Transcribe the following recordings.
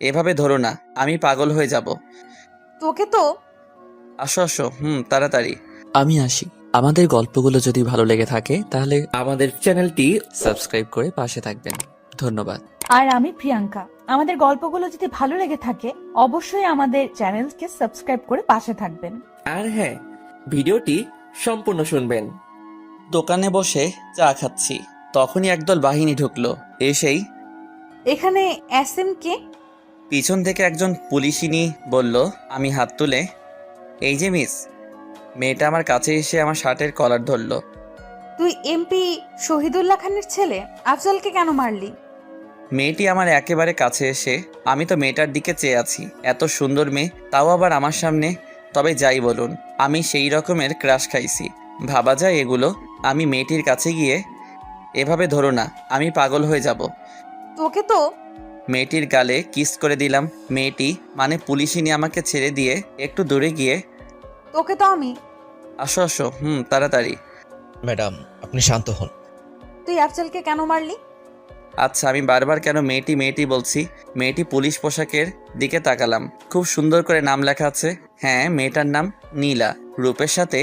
এভাবে ধরো না, আমি পাগল হয়ে যাব। তোকে তো। আসো আসো, তাড়াতাড়ি। আমি আসি। আমাদের গল্পগুলো যদি ভালো লেগে থাকে তাহলে আমাদের চ্যানেলটি সাবস্ক্রাইব করে পাশে থাকবেন। ধন্যবাদ। আর আমি প্রিয়াঙ্কা। আমাদের গল্পগুলো যদি ভালো লেগে থাকে অবশ্যই আমাদের চ্যানেলকে সাবস্ক্রাইব করে পাশে থাকবেন। আর হ্যাঁ, ভিডিওটি সম্পূর্ণ শুনবেন। দোকানে বসে চা খাচ্ছি, তখনই একদল বাহিনী ঢুকলো। এসেই এখানে এসএম কে? পিছন থেকে একজন পুলিশিনী বলল। আমি হাত তুলে, এই যে মিস। মেয়েটা আমার কাছে এসে আমার শার্টের কলার ধরলো। তুই এমপি শহীদুল্লাহ খানের ছেলে, আফজলকে কেন মারলি? মেয়েটি আমার একেবারে কাছে এসে, আমি তো মেয়েটার দিকে চেয়ে আছি, এত সুন্দর মেয়ে, তাও আবার আমার সামনে। তবে যাই বলুন, আমি সেই রকমের ক্রাশ খাইছি, ভাবা যায় এগুলো। আমি মেয়েটির কাছে গিয়ে, এভাবে ধরো না, আমি পাগল হয়ে যাব। তোকে তো। মেয়েটির গালে কিস করে দিলাম। মেয়েটি মানে পুলিশিনী আমাকে ছেড়ে দিয়ে একটু দূরে গিয়ে, তোকে তো আমি। আসো আসো, তাড়াতাড়ি। ম্যাডাম, আপনি শান্ত হন। তুই আফজলকে কেন মারলি? আচ্ছা, আমি বারবার কেন মেয়েটি মেয়েটি বলছি? মেয়েটি পুলিশ পোশাকের দিকে তাকালাম, খুব সুন্দর করে নাম লেখা আছে। হ্যাঁ, মেয়েটার নাম নীলা। রূপের সাথে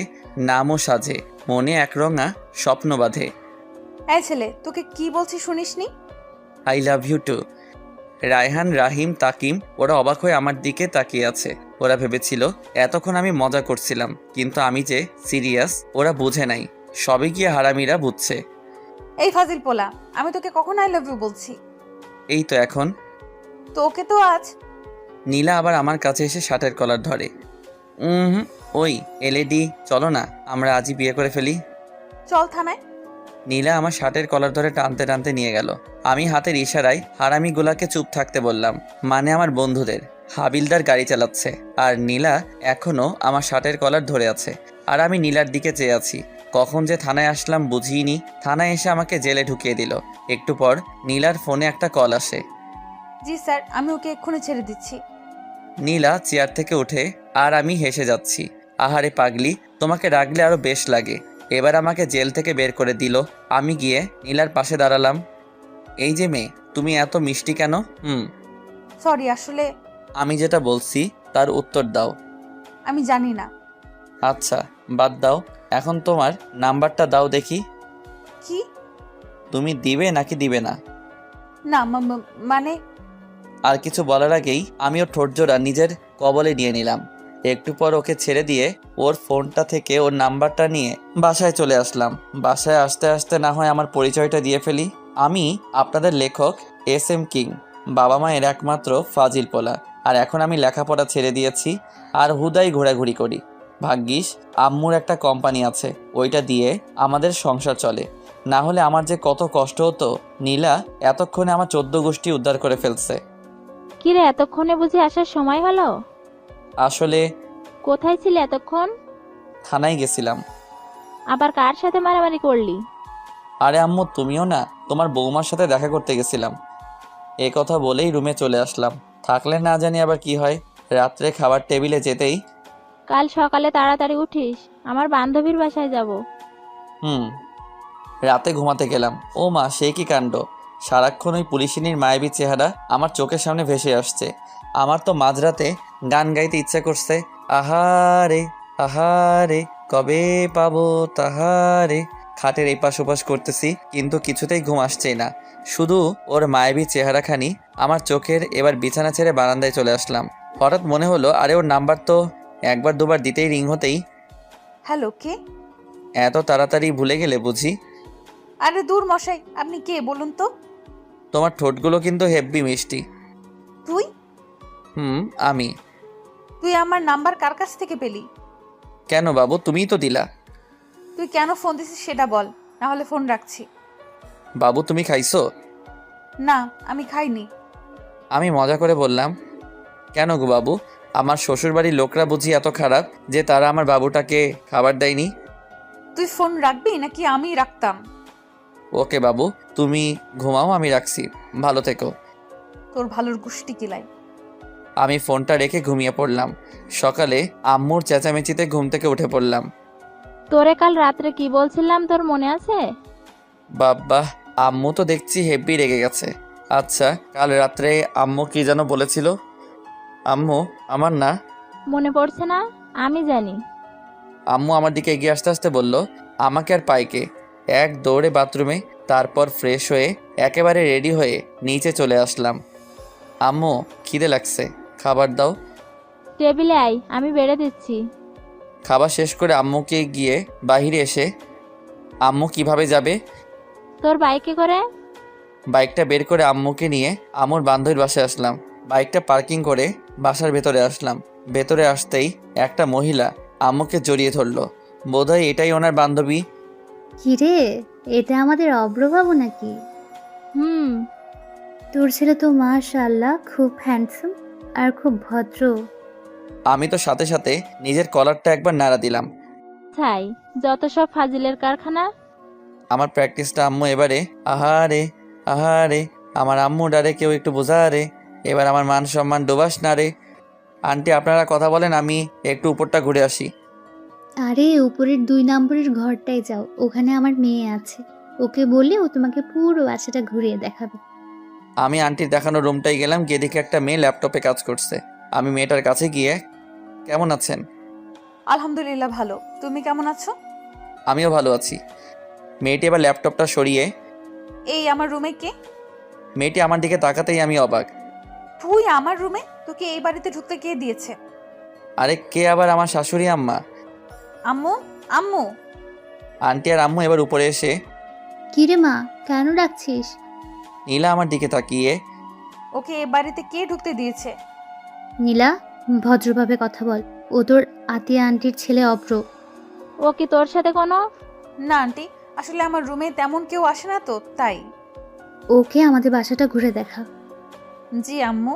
নামও সাজে, মনে একরঙা স্বপ্ন বাঁধে। এই ছেলে, তোকে কি বলছি শুনিসনি? I love you too. Raihan, Rahim, Takim ওরা অবাক হয়ে আমার দিকে তাকিয়ে আছে। ওরা ভেবেছিল এতক্ষণ আমি মজা করছিলাম, কিন্তু আমি যে সিরিয়াস ওরা বুঝে নাই। সবে গিয়ে হারামিরা বুঝছে। এই ফাজিল পোলা, আমি তোকে কখন আই লাভ ইউ বলছি? এই তো এখন। তোকে তো আজ। নীলা আবার আমার কাছে এসে শার্টের কলার ধরে। ওই এলএডি, চলো না আমরা আজই বিয়ে করে ফেলি। চল থানায়। নীলা আমার শার্টের কলার ধরে টানতে টানতে নিয়ে গেল। আমি হাতের ইশারায় হারামিগুলাকে চুপ থাকতে বললাম, মানে আমার বন্ধুদের। হাবিলদার গাড়ি চালাচ্ছে আর নীলা এখনো আমার শার্টের কলার ধরে আছে, আর আমি নীলার দিকে চেয়ে আছি। কখন যে থানায় আসলাম বুঝিনি। থানায় এসে আমাকে জেলে ঢুকিয়ে দিল। একটু পর নীলার ফোনে একটা কল আসে। জি স্যার, আমি ওকে এক্ষুনি ছেড়ে দিচ্ছি। নীলা চেয়ার থেকে উঠে, আর আমি হেসে যাচ্ছি। আহারে পাগলি, তোমাকে রাখলে আরো বেশ লাগে। এবার আমাকে জেল থেকে বের করে দিল। আমি গিয়ে নীলার পাশে দাঁড়ালাম। এই যে মেয়ে, তুমি এত মিষ্টি কেন? সরি, আসলে আমি যেটা বলছি তার উত্তর দাও। আমি জানি না। আচ্ছা, বাদ দাও। এখন তোমার নাম্বারটা দাও দেখি। কি? তুমি দিবে নাকি দিবে না? না মানে। আর কিছু বলার আগেই আমি ওর ঠোঁটজোড়া নিজের কবলে নিয়ে নিলাম। একটু পর ওকে ছেড়ে দিয়ে ওর ফোনটা থেকে ওর নাম্বারটা নিয়ে বাসায় চলে আসলাম। বাসায় আসতে আসতে না হয় আমার পরিচয়টা দিয়ে ফেলি। আমি আপনাদের লেখক এসএম কিং, বাবা মায়ের একমাত্র ফাজিল পোলা। আর এখন আমি লেখাপড়া ছেড়ে দিয়েছি আর হুদাই ঘোরাঘুরি করি। ভাগ্যিস আম্মুর একটা কোম্পানি আছে, ওইটা দিয়ে আমাদের সংসার চলে। না হলে আমার যে কত কষ্ট হতো। নীলা এতক্ষণে আমার 14 গোষ্ঠী উদ্ধার করে ফেলছে। কিরে, এতক্ষণে বুঝি আসার সময় হলো? আসলে কোথায় ছিলে এতক্ষণ? থানায় গেছিলাম। আবার কার সাথে মারামারি করলি? আরে আম্মু, তুমিও না, তোমার বৌমার সাথে দেখা করতে গেছিলাম। এ কথা বলেই রুমে চলে আসলাম। থাকলে না জানি আবার কি হয়। রাত্রে খাবার টেবিলে যেতেই, কাল সকালে তাড়াতাড়ি উঠিস, আমার বান্ধবীর বাসায় যাব। রাতে ঘুমাতে গেলাম। ও মা, সে কি কাণ্ড! সারাক্ষণ ওই পুলিশিনীর মায়াবী চেহারা আমার চোখের সামনে ভেসে আসছে। আমার তো মাঝরাতে গান গাইতে ইচ্ছে করছে। আহারে আহারে, কবে পাবো তাহারে। খাটের এই পাশ ওপাশ করতেছি, কিন্তু কিছুতেই ঘুম আসছেই না। শুধু ওর মায়াবী চেহারাখানি আমার চোখের। এবার বিছানা ছেড়ে বারান্দায় চলে আসলাম। হঠাৎ মনে হলো, আরে ওর নাম্বার তো একবার দুবার দিতেই রিং হতেই। হ্যালো, কে? এত তাড়াতাড়ি ভুলে গেলে বুঝি? আরে দূর মশাই, আপনি কে বলুন তো? তোমার ঠোঁটগুলো কিন্তু হেব্বি মিষ্টি। তুই? আমি। তুই আমার নাম্বার কার কাছ থেকে পেলি? কেন বাবু, তুমিই তো দিলা। তুই কেন ফোন দিছিস সেটা বল, না হলে ফোন রাখছি। বাবু, তুমি খাইছো? না, আমি খাইনি। আমি মজা করে বললাম। কেন গো বাবু, আমার শ্বশুরবাড়ির লোকরা বুঝি এত খারাপ যে তারা আমার বাবুটাকে খাবার দেয়নি? তুই ফোন রাখবি নাকি আমি রাখতাম? ওকে বাবু, তুমি ঘুমাও, আমি রাখছি। ভালো থেকো। তোর ভালোর গুষ্টি কিলাই। আমি ফোনটা রেখে ঘুমিয়ে পড়লাম। সকালে আম্মুর চেঁচামেচিতে ঘুম থেকে উঠে পড়লাম। তোরে কাল রাত্রে কি বলছিলাম তোর মনে আছে? বাবা, আম্মু তো দেখছি হেব্বি রেগে গেছে। আচ্ছা, কাল রাত্রে আম্মু কি যেন বলেছিল? আম্মু আমার না, মনে পড়ছে না? আমি জানি। আম্মু আমার দিকে এগিয়ে আসতে আসতে বলল, আমাকে আর পাইকে। এক দৌড়ে বাথরুমে, তারপর ফ্রেশ হয়ে একেবারে রেডি হয়ে নিচে চলে আসলাম। আম্মু খিদে লাগছে, খাবার দাও। টেবিলে আয়, আমি বেড়ে দিচ্ছি। খাবার শেষ করে আম্মুকে গিয়ে বাইরে এসে, আম্মু কিভাবে যাবে? তোর বাইকে করে? বাইকটা বের করে আম্মুকে নিয়ে আম্মুর বান্ধবীর বাসায় আসলাম। বাইকটা পার্কিং করে বাসার ভেতরে আসলাম। ভেতরে আসতেই একটা মহিলা আম্মুকে জড়িয়ে ধরলো। বোধহয় এটাই ওনার বান্ধবী। কিরে, এটা আমাদের অব্রবাবু নাকি? হুম। তোর ছেলে তো মাশাআল্লাহ খুব হ্যান্ডসাম আর খুব ভদ্র। আমি তো সাথে সাথে নিজের কলারটা একবার নাড়া দিলাম। ছাই, যত সব ফাজিলের কারখানা। আমার প্র্যাকটিসটা আম্মু এবারে। আহারে আহারে, আমার আম্মু ডারে কেউ একটু বোঝা রে। এবার আমার মান সম্মান ডোবাস না রে। আন্টি আপনারা কথা বলেন, আমি একটু উপরটা ঘুরে আসি। আরে উপরের 2 নম্বরের ঘরটায় যাও, ওখানে আমার মেয়ে আছে। ওকে বললে ও তোমাকে পুরো বাসাটা ঘুরিয়ে দেখাবে। আমি আন্টির দেখানো রুমটাই গেলাম। গিয়ে দেখি একটা মেয়ে ল্যাপটপে কাজ করছে। আমি মেয়েটার কাছে গিয়ে, কেমন আছেন? আলহামদুলিল্লাহ ভালো, তুমি কেমন আছো? আমিও ভালো আছি। মেয়েটি এবার ল্যাপটপটা সরিয়ে, এই আমার রুমে কে? মেয়েটি আমার দিকে তাকাতেই আমি অবাক। তুই আমার রুমে? তোকে এই বাড়িতে ঢুকতে কে দিয়েছে? আরে কে আবার? আমার শাশুড়ি আম্মা। আম্মু, আম্মু। আন্টি আর আম্মু এবার উপরে এসে, কিরে মা, কেন ডাকছিস? নীলা আমার দিকে তাকিয়ে, ওকে এই বাড়িতে কে ঢুকতে দিয়েছে? নীলা, ভদ্রভাবে কথা বল। ও তোর আতিয়া আন্টির ছেলে অব্র। ও কি তোর সাথে কোনো? না আন্টি, আসলে আমার রুমে তেমন কেউ আসে না তো, তাই। ওকে আমাদের বাসাটা ঘুরে দেখা। জি আম্মু।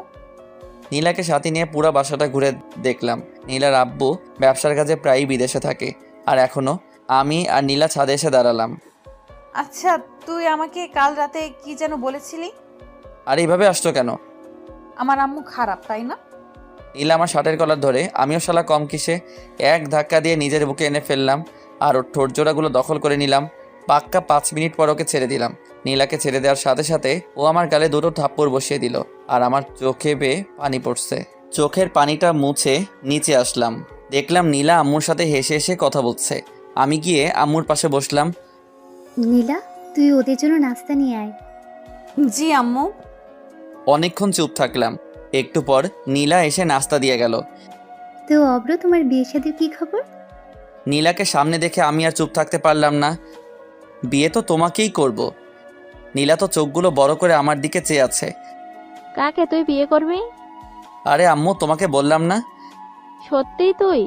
নীলাকে সাথে নিয়ে পুরো বাসাটা ঘুরে দেখলাম। নীলার আব্বু ব্যবসার কাজে প্রায়ই বিদেশে থাকে। আর এখনো আমি আর নীলা ছাদে এসে দাঁড়ালাম। আচ্ছা, তুই আমাকে কাল রাতে কি যেন বলেছিলি? আর এইভাবে আসছো কেন? আমার আম্মু খারাপ, তাই না? নীলা আমার শার্টের কলার ধরে, আমিও শালা কম কিসে, এক ধাক্কা দিয়ে নিজের বুকে এনে ফেললাম। আর ওর ঠোঁট জোড়াগুলো দখল করে নিলাম। পাক্কা 5 মিনিট পর ওকে ছেড়ে দিলাম। নীলাকে ছেড়ে দেওয়ার সাথে সাথে ও আমার গালে 2টো থাপ্পড় বসিয়ে দিল। আর আমার চোখে বেয়ে পানি পড়ছে। চোখের পানিটা মুছে নিচে আসলাম। দেখলাম নীলা আম্মুর সাথে হেসে হেসে কথা বলছে। আমি গিয়ে আম্মুর পাশে বসলাম। নীলা, তুই ওদের জন্য নাস্তা নিয়ে আয়। জি আম্মু। অনেকক্ষণ চুপ থাকলাম। একটু পর নীলা এসে নাস্তা দিয়ে গেল। তো অব্র, তোমার বিয়ে শাদীর কি খবর? নীলাকে সামনে দেখে আমি আর চুপ থাকতে পারলাম না। বিয়ে তো তোমাকেই করব। নীলা তো চোখগুলো বড় করে আমার দিকে চেয়ে আছে। কাকে তুই বিয়ে করবি? আরে আম্মু, তোমাকে বললাম না? সত্যিই তুই?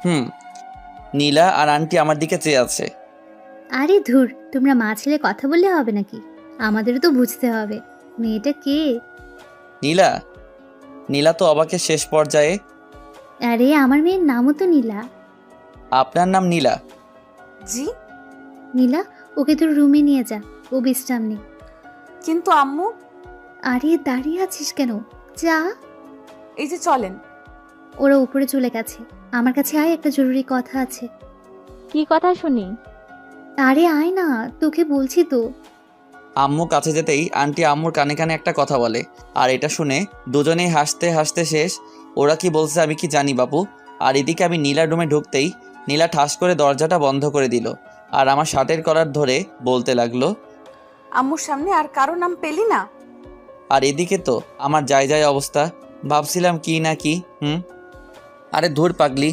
হুম। নীলা আর আন্টি আমার দিকে চেয়ে আছে। আরে ধুর, তোমরা মা ছেলে কথা বললে হবে নাকি? আমাদেরও তো বুঝতে হবে মেয়েটা কে। নীলা? নীলা তো অবাকের শেষ পর্যায়ে। আরে আমার মেয়ের নামও তো নীলা। আপনার নাম নীলা? জি। নীলা, ওকে তোর রুমে নিয়ে যা, ও বিশ্রাম নে। কিন্তু আম্মু। আরে দাঁড়িয়ে আছিস কেন? যা। এই যে চলেন। ওরা উপরে চলে গেছে। আমার কাছে আয়, একটা জরুরি কথা আছে। কি কথা শুনি? আরে আয় না, তোকে বলছি তো। আম্মু কাছে যেতেই আন্টি আম্মুর কানে কানে একটা কথা বলে। আর এটা শুনে দুজনেই হাসতে হাসতে শেষ। ওরা কি বলছে আমি কি জানি বাপু। আর এদিকে আমি নীলার রুমে ঢুকতেই নীলা ঠাস করে দরজাটা বন্ধ করে দিল। আর আমার শার্টের কলার ধরে বলতে লাগলো, আম্মুর সামনে আর কারো নাম পেলি না? আর এদিকে তো আমার যায় অবস্থা। ভাবছিলাম কি না কি। আরে ধুর পাগলি,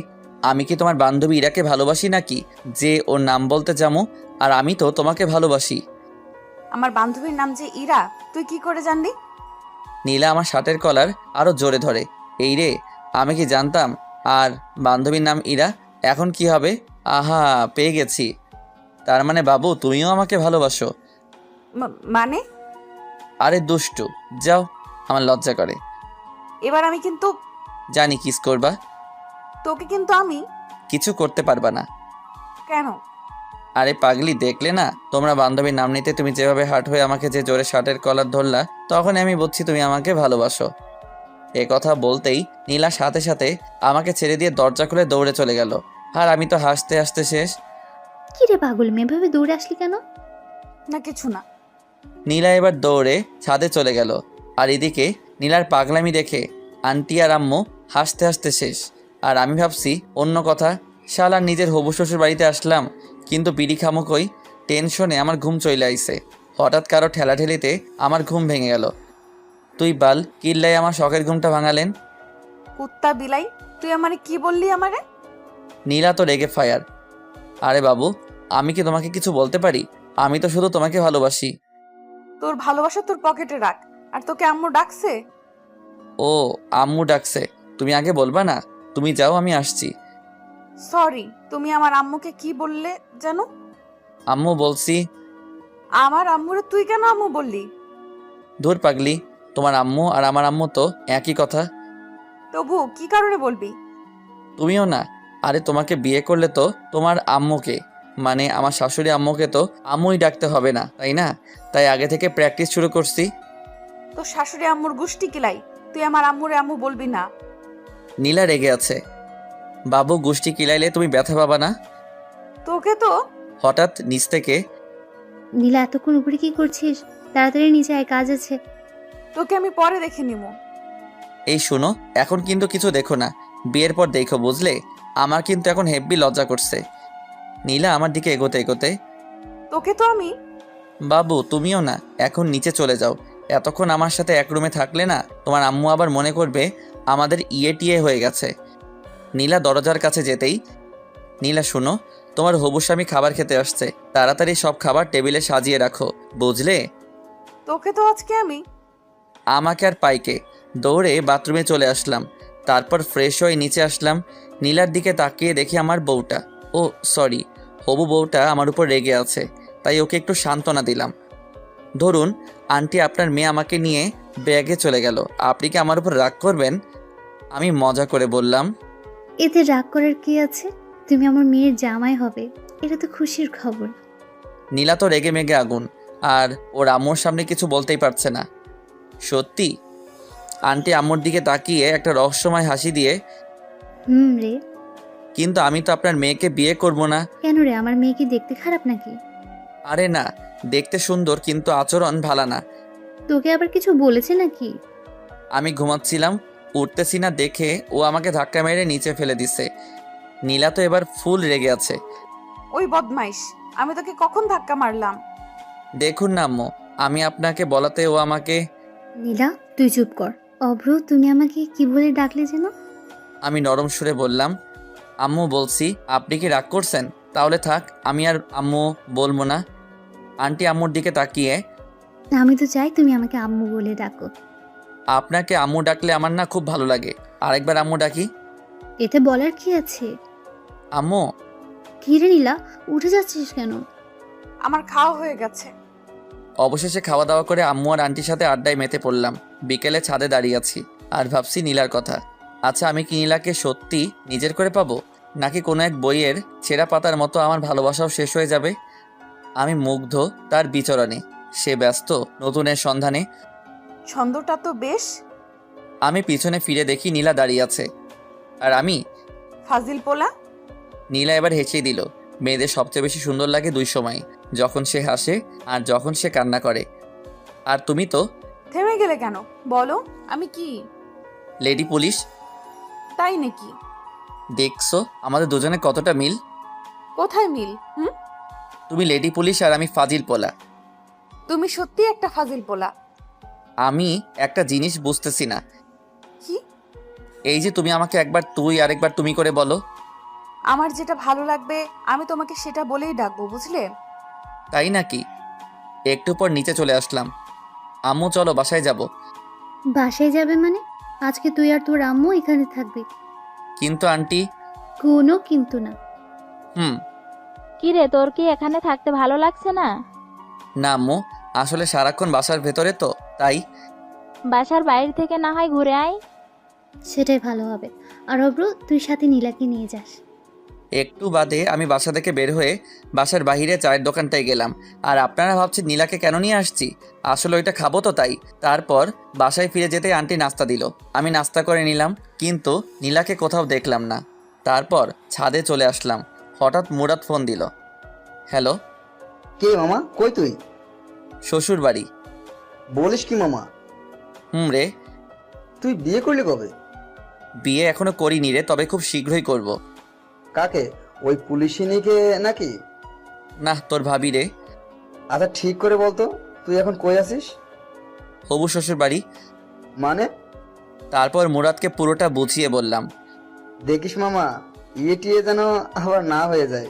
আমি কি তোমার বান্ধবী ইরাকে ভালোবাসি নাকি যে ওর নাম বলতে যাবো? আর আমি তো তোমাকে ভালোবাসি। আমার বান্ধবীর নাম যে ইরা, তুই কি করে জানলি? নীলা আমার শার্টের কলার আরো জোরে ধরে। এই রে, আমি কি জানতাম? আর বান্ধবীর নাম ইরা, এখন কি হবে? আহা, পেয়ে গেছি। তার মানে বাবু তুমিও আমাকে ভালোবাসো? মানে? আরে দুষ্টু, যাও, আমার লজ্জা করে। এবার আমি কিন্তু জানি কিস করবা। তোকে কিন্তু আমি কিছু করতে পারবা না। কেন? আরে পাগলি, দেখলে না তোমরা বান্ধবীর নাম নিতে তুমি যেভাবে হাট হয়ে আমাকে যে জোরে শার্টের কলার ধরলা, তখন আমি বুঝছি তুমি আমাকে ভালোবাসো। এ কথা বলতেই নীলা সাথে সাথে আমাকে ছেড়ে দিয়ে দরজা খুলে দৌড়ে চলে গেল। আর আমি তো হাসতে হাসতে শেষ। কি রে পাগল মেয়ে, ভাবে দৌড়ে আসলি কেন? না কিছু না। নীলা এবার দৌড়ে ছাদে চলে গেল। আর এদিকে নীলার পাগলামি দেখে আন্টি আর আম্মু হাসতে হাসতে শেষ। আর আমি ভাবছি অন্য কথা, শালার নিজের হবু শ্বশুর বাড়িতে আসলাম, কিন্তু বিড়ি খামুকই টেনশনে আমার ঘুম চলে আইছে। হঠাৎ কারো ঠেলাঠেলিতে আমার ঘুম ভেঙে গেল। তুই বাল কিল্লাই আমার শখের ঘুমটা ভাঙালেন। কুত্তা বিলাই, তুই আমারে কি বললি আমারে? নীলা তো রেগে ফায়ার। আরে বাবু, আমি কি তোমাকে কিছু বলতে পারি? আমি তো শুধু তোমাকে ভালোবাসি। তোর ভালোবাসা তোর পকেটে রাখ। আর তোকে আম্মু ডাকছে? ও, আম্মু ডাকছে। তুমি আগে বলবা না? তুমি যাও, আমি আসছি। সরি, তুমি আমার আম্মুকে কি বললে জানো? আম্মু বলছি। আমার আম্মুরে তুই কেন আম্মু বললি? ধুর পাগলি, তোমার আম্মু আর আমার আম্মু তো একই কথা। তবু কি কারণে বলবি? তুমিও না। আরে তোমাকে বিয়ে করলে তো তোমার আম্মুকে, মানে আমার শাশুড়ি আম্মুকে তো আম্মুই ডাকতে হবে না, তাই না? তাই আগে থেকে প্র্যাকটিস শুরু করছি। তোর শাশুড়ি আম্মুর গুষ্টি কিলাই, তুই আমার আম্মুরে আম্মু বলবি না। নীলা রেগে আছে। বাবু গোষ্ঠী কিলাইলে তুমি ব্যথা পাবা না? তোকে তো হঠাৎ নিচ থেকে নীলা, এতক্ষণ উপরে কি করছিস? তাড়াতাড়ি নিচে আয়, কাজ আছে। তোকে আমি পরে দেখে নিবো। এই শুনো, এখন কিন্তু কিছু দেখো না, বিয়ের পর দেখো, বুঝলে? আমার কিন্তু এখন হেব্বি লজ্জা করছে। নীলা আমার দিকে এগোতে এগোতে, তোকে তো আমি বাবু তুমিও না, এখন নিচে চলে যাও। এতক্ষণ আমার সাথে এক রুমে থাকলে না, তোমার আম্মু আবার মনে করবে আমাদের টিয়ে হয়ে গেছে। নীলা দরজার কাছে যেতেই, নীলা শুনো, তোমার হবু স্বামী খাবার খেতে আসছে, তাড়াতাড়ি সব খাবার টেবিলে সাজিয়ে রাখো, বুঝলে? তোকে তো আজকে আমি আমাকে আর পাইকে দৌড়ে বাথরুমে চলে আসলাম। তারপর ফ্রেশ হয়ে নিচে আসলাম। নীলার দিকে তাকিয়ে দেখি আমার বউটা, ও সরি, হবু বউটা আমার উপর রেগে আছে, তাই ওকে একটু সান্ত্বনা দিলাম। ধরুন আন্টি, আপনার মেয়ে আমাকে নিয়ে ব্যাগে চলে গেল, আপনি কি আমার উপর রাগ করবেন? আমি মজা করে বললাম। এতে রাগ করার কি আছে? তুমি আমার মেয়ের জামাই হবে, এটা তো খুশির খবর। নীলা তো রেগে মেগে আগুন, আর ওর আম্মুর সামনে কিছু বলতেই পারছে না। সত্যি? আন্টি আম্মুর দিকে তাকিয়ে একটা রহস্যময় হাসি দিয়ে, রে। কিন্তু আমি তো আপনার মেয়েকে বিয়ে করব না। কেন রে, আমার মেয়ে কি দেখতে খারাপ নাকি? আরে না, দেখতে সুন্দর, কিন্তু আচরণ ভালো না। তোকে আবার কিছু বলেছে নাকি? আমি ঘুমাচ্ছিলাম, উঠতেছি না দেখে ও আমাকে ধাক্কা মেরে নিচে ফেলে দিছে। নীলা তো এবার ফুল রেগে আছে। ওই বদমাইশ, আমি তোকে কখন ধাক্কা মারলাম? দেখুন না আম্মু, আমি আপনাকে বলাতে ও আমাকে। নীলা, তুই চুপ কর। অভ্র, তুমি আমাকে কি বলে ডাকলে যেন? আমি নরম সুরে বললাম, আম্মু বলছি। আপনি কি রাগ করছেন? তাহলে থাক, আমি আর আম্মু বলবো না। আন্টি আম্মুর দিকে তাকিয়ে, আমি তো চাই তুমি আমাকে আম্মু বলে ডাকো। আপনাকে আম্মু ডাকলে আমার না খুব ভালো লাগে, আরেকবার আম্মু ডাকি। এতে বলার কি আছে? আম্মু। কি রে নীলা, উঠে যাচ্ছিস কেন? আমার খাওয়া হয়ে গেছে। অবশেষে খাওয়া দাওয়া করে আম্মু আর আন্টির সাথে আড্ডায় মেতে পড়লাম। বিকেলে ছাদে দাঁড়িয়ে আছি আর ভাবছি নীলার কথা। আচ্ছা, আমি কি নীলাকে সত্যি নিজের করে পাবো, নাকি কোনো এক বইয়ের ছেঁড়া পাতার মতো আমার ভালোবাসাও শেষ হয়ে যাবে? আমি মুগ্ধ তার বিচরণে, সে ব্যস্ত নতুনের সন্ধানে। ছন্দটা তো বেশ। আমি পিছনে ফিরে দেখি নীলা দাঁড়িয়ে আছে, আর আমি। ফাজিল পোলা। নীলা এবার হেসেই দিল। মেয়েদের সবচেয়ে বেশি সুন্দর লাগে দুই সময়, যখন সে হাসে আর যখন সে কান্না করে। আর তুমি তো থেমে গেলে কেন বলো? আমি কি লেডি পুলিশ। তাই নাকি? দেখছো আমাদের দুজনে কতটা মিল? কোথায় মিল? তুমি লেডি পুলিশ আর আমি ফাজিল পোলা। তুমি সত্যি একটা ফাজিল পোলা। আমি একটা জিনিস বুঝতেছি না। কি? এই যে তুমি আমাকে একবার তুই আর একবার তুমি করে বলো। আমার যেটা ভালো লাগবে আমি তোমাকে সেটা বলেই ডাকবো, বুঝলে? তাই নাকি? একটু পর নিচে চলে আসলাম। আম্মু চলো বাসায় যাব। বাসায় যাবে মানে? আজকে তুই আর তোর আম্মু এখানে থাকবে। কিন্তু আন্টি। কোনো কিন্তু না। কি রে, তোর কি এখানে থাকতে ভালো লাগছে না? না আম্মু, আসলে সারাক্ষণ বাসার ভেতরে তো, তাই। বাসার বাইরে থেকে না হয় ঘুরে আয়। সেটাই ভালো হবে। আর অভ্র, তুই সাথে নীলাকে নিয়ে যাস। একটু বাদে আমি বাসা থেকে বের হয়ে বাসার বাইরে চায়ের দোকানটায় গেলাম। আর আপনারা ভাবছেন নীলাকে কেন নিয়ে আসছি? আসলে ওইটা খাবো তো, তাই। তারপর বাসায় ফিরে যেতে আন্টি নাস্তা দিল, আমি নাস্তা করে নিলাম, কিন্তু নীলাকে কোথাও দেখলাম না। তারপর ছাদে চলে আসলাম। হঠাৎ মুরাদ ফোন দিল। হ্যালো। কে মামা, কই তুই? শ্বশুর বাড়ি। বলিস কি মামা? রে, তুই বিয়ে করলি কবে? বিয়ে এখনো করিনি রে, তবে খুব শীঘ্রই করব। কাকে? ওই পুলিশিনীকে নাকি? না, তোর ভাবি রে। আচ্ছা ঠিক করে বলতো, তুই এখন কই আছিস? হবু শ্বশুর বাড়ি। মানে? তারপর মুরাদকে পুরোটা বুঝিয়ে বললাম। দেখিস মামা, ইয়ে টিয়ে যেন আবার না হয়ে যায়।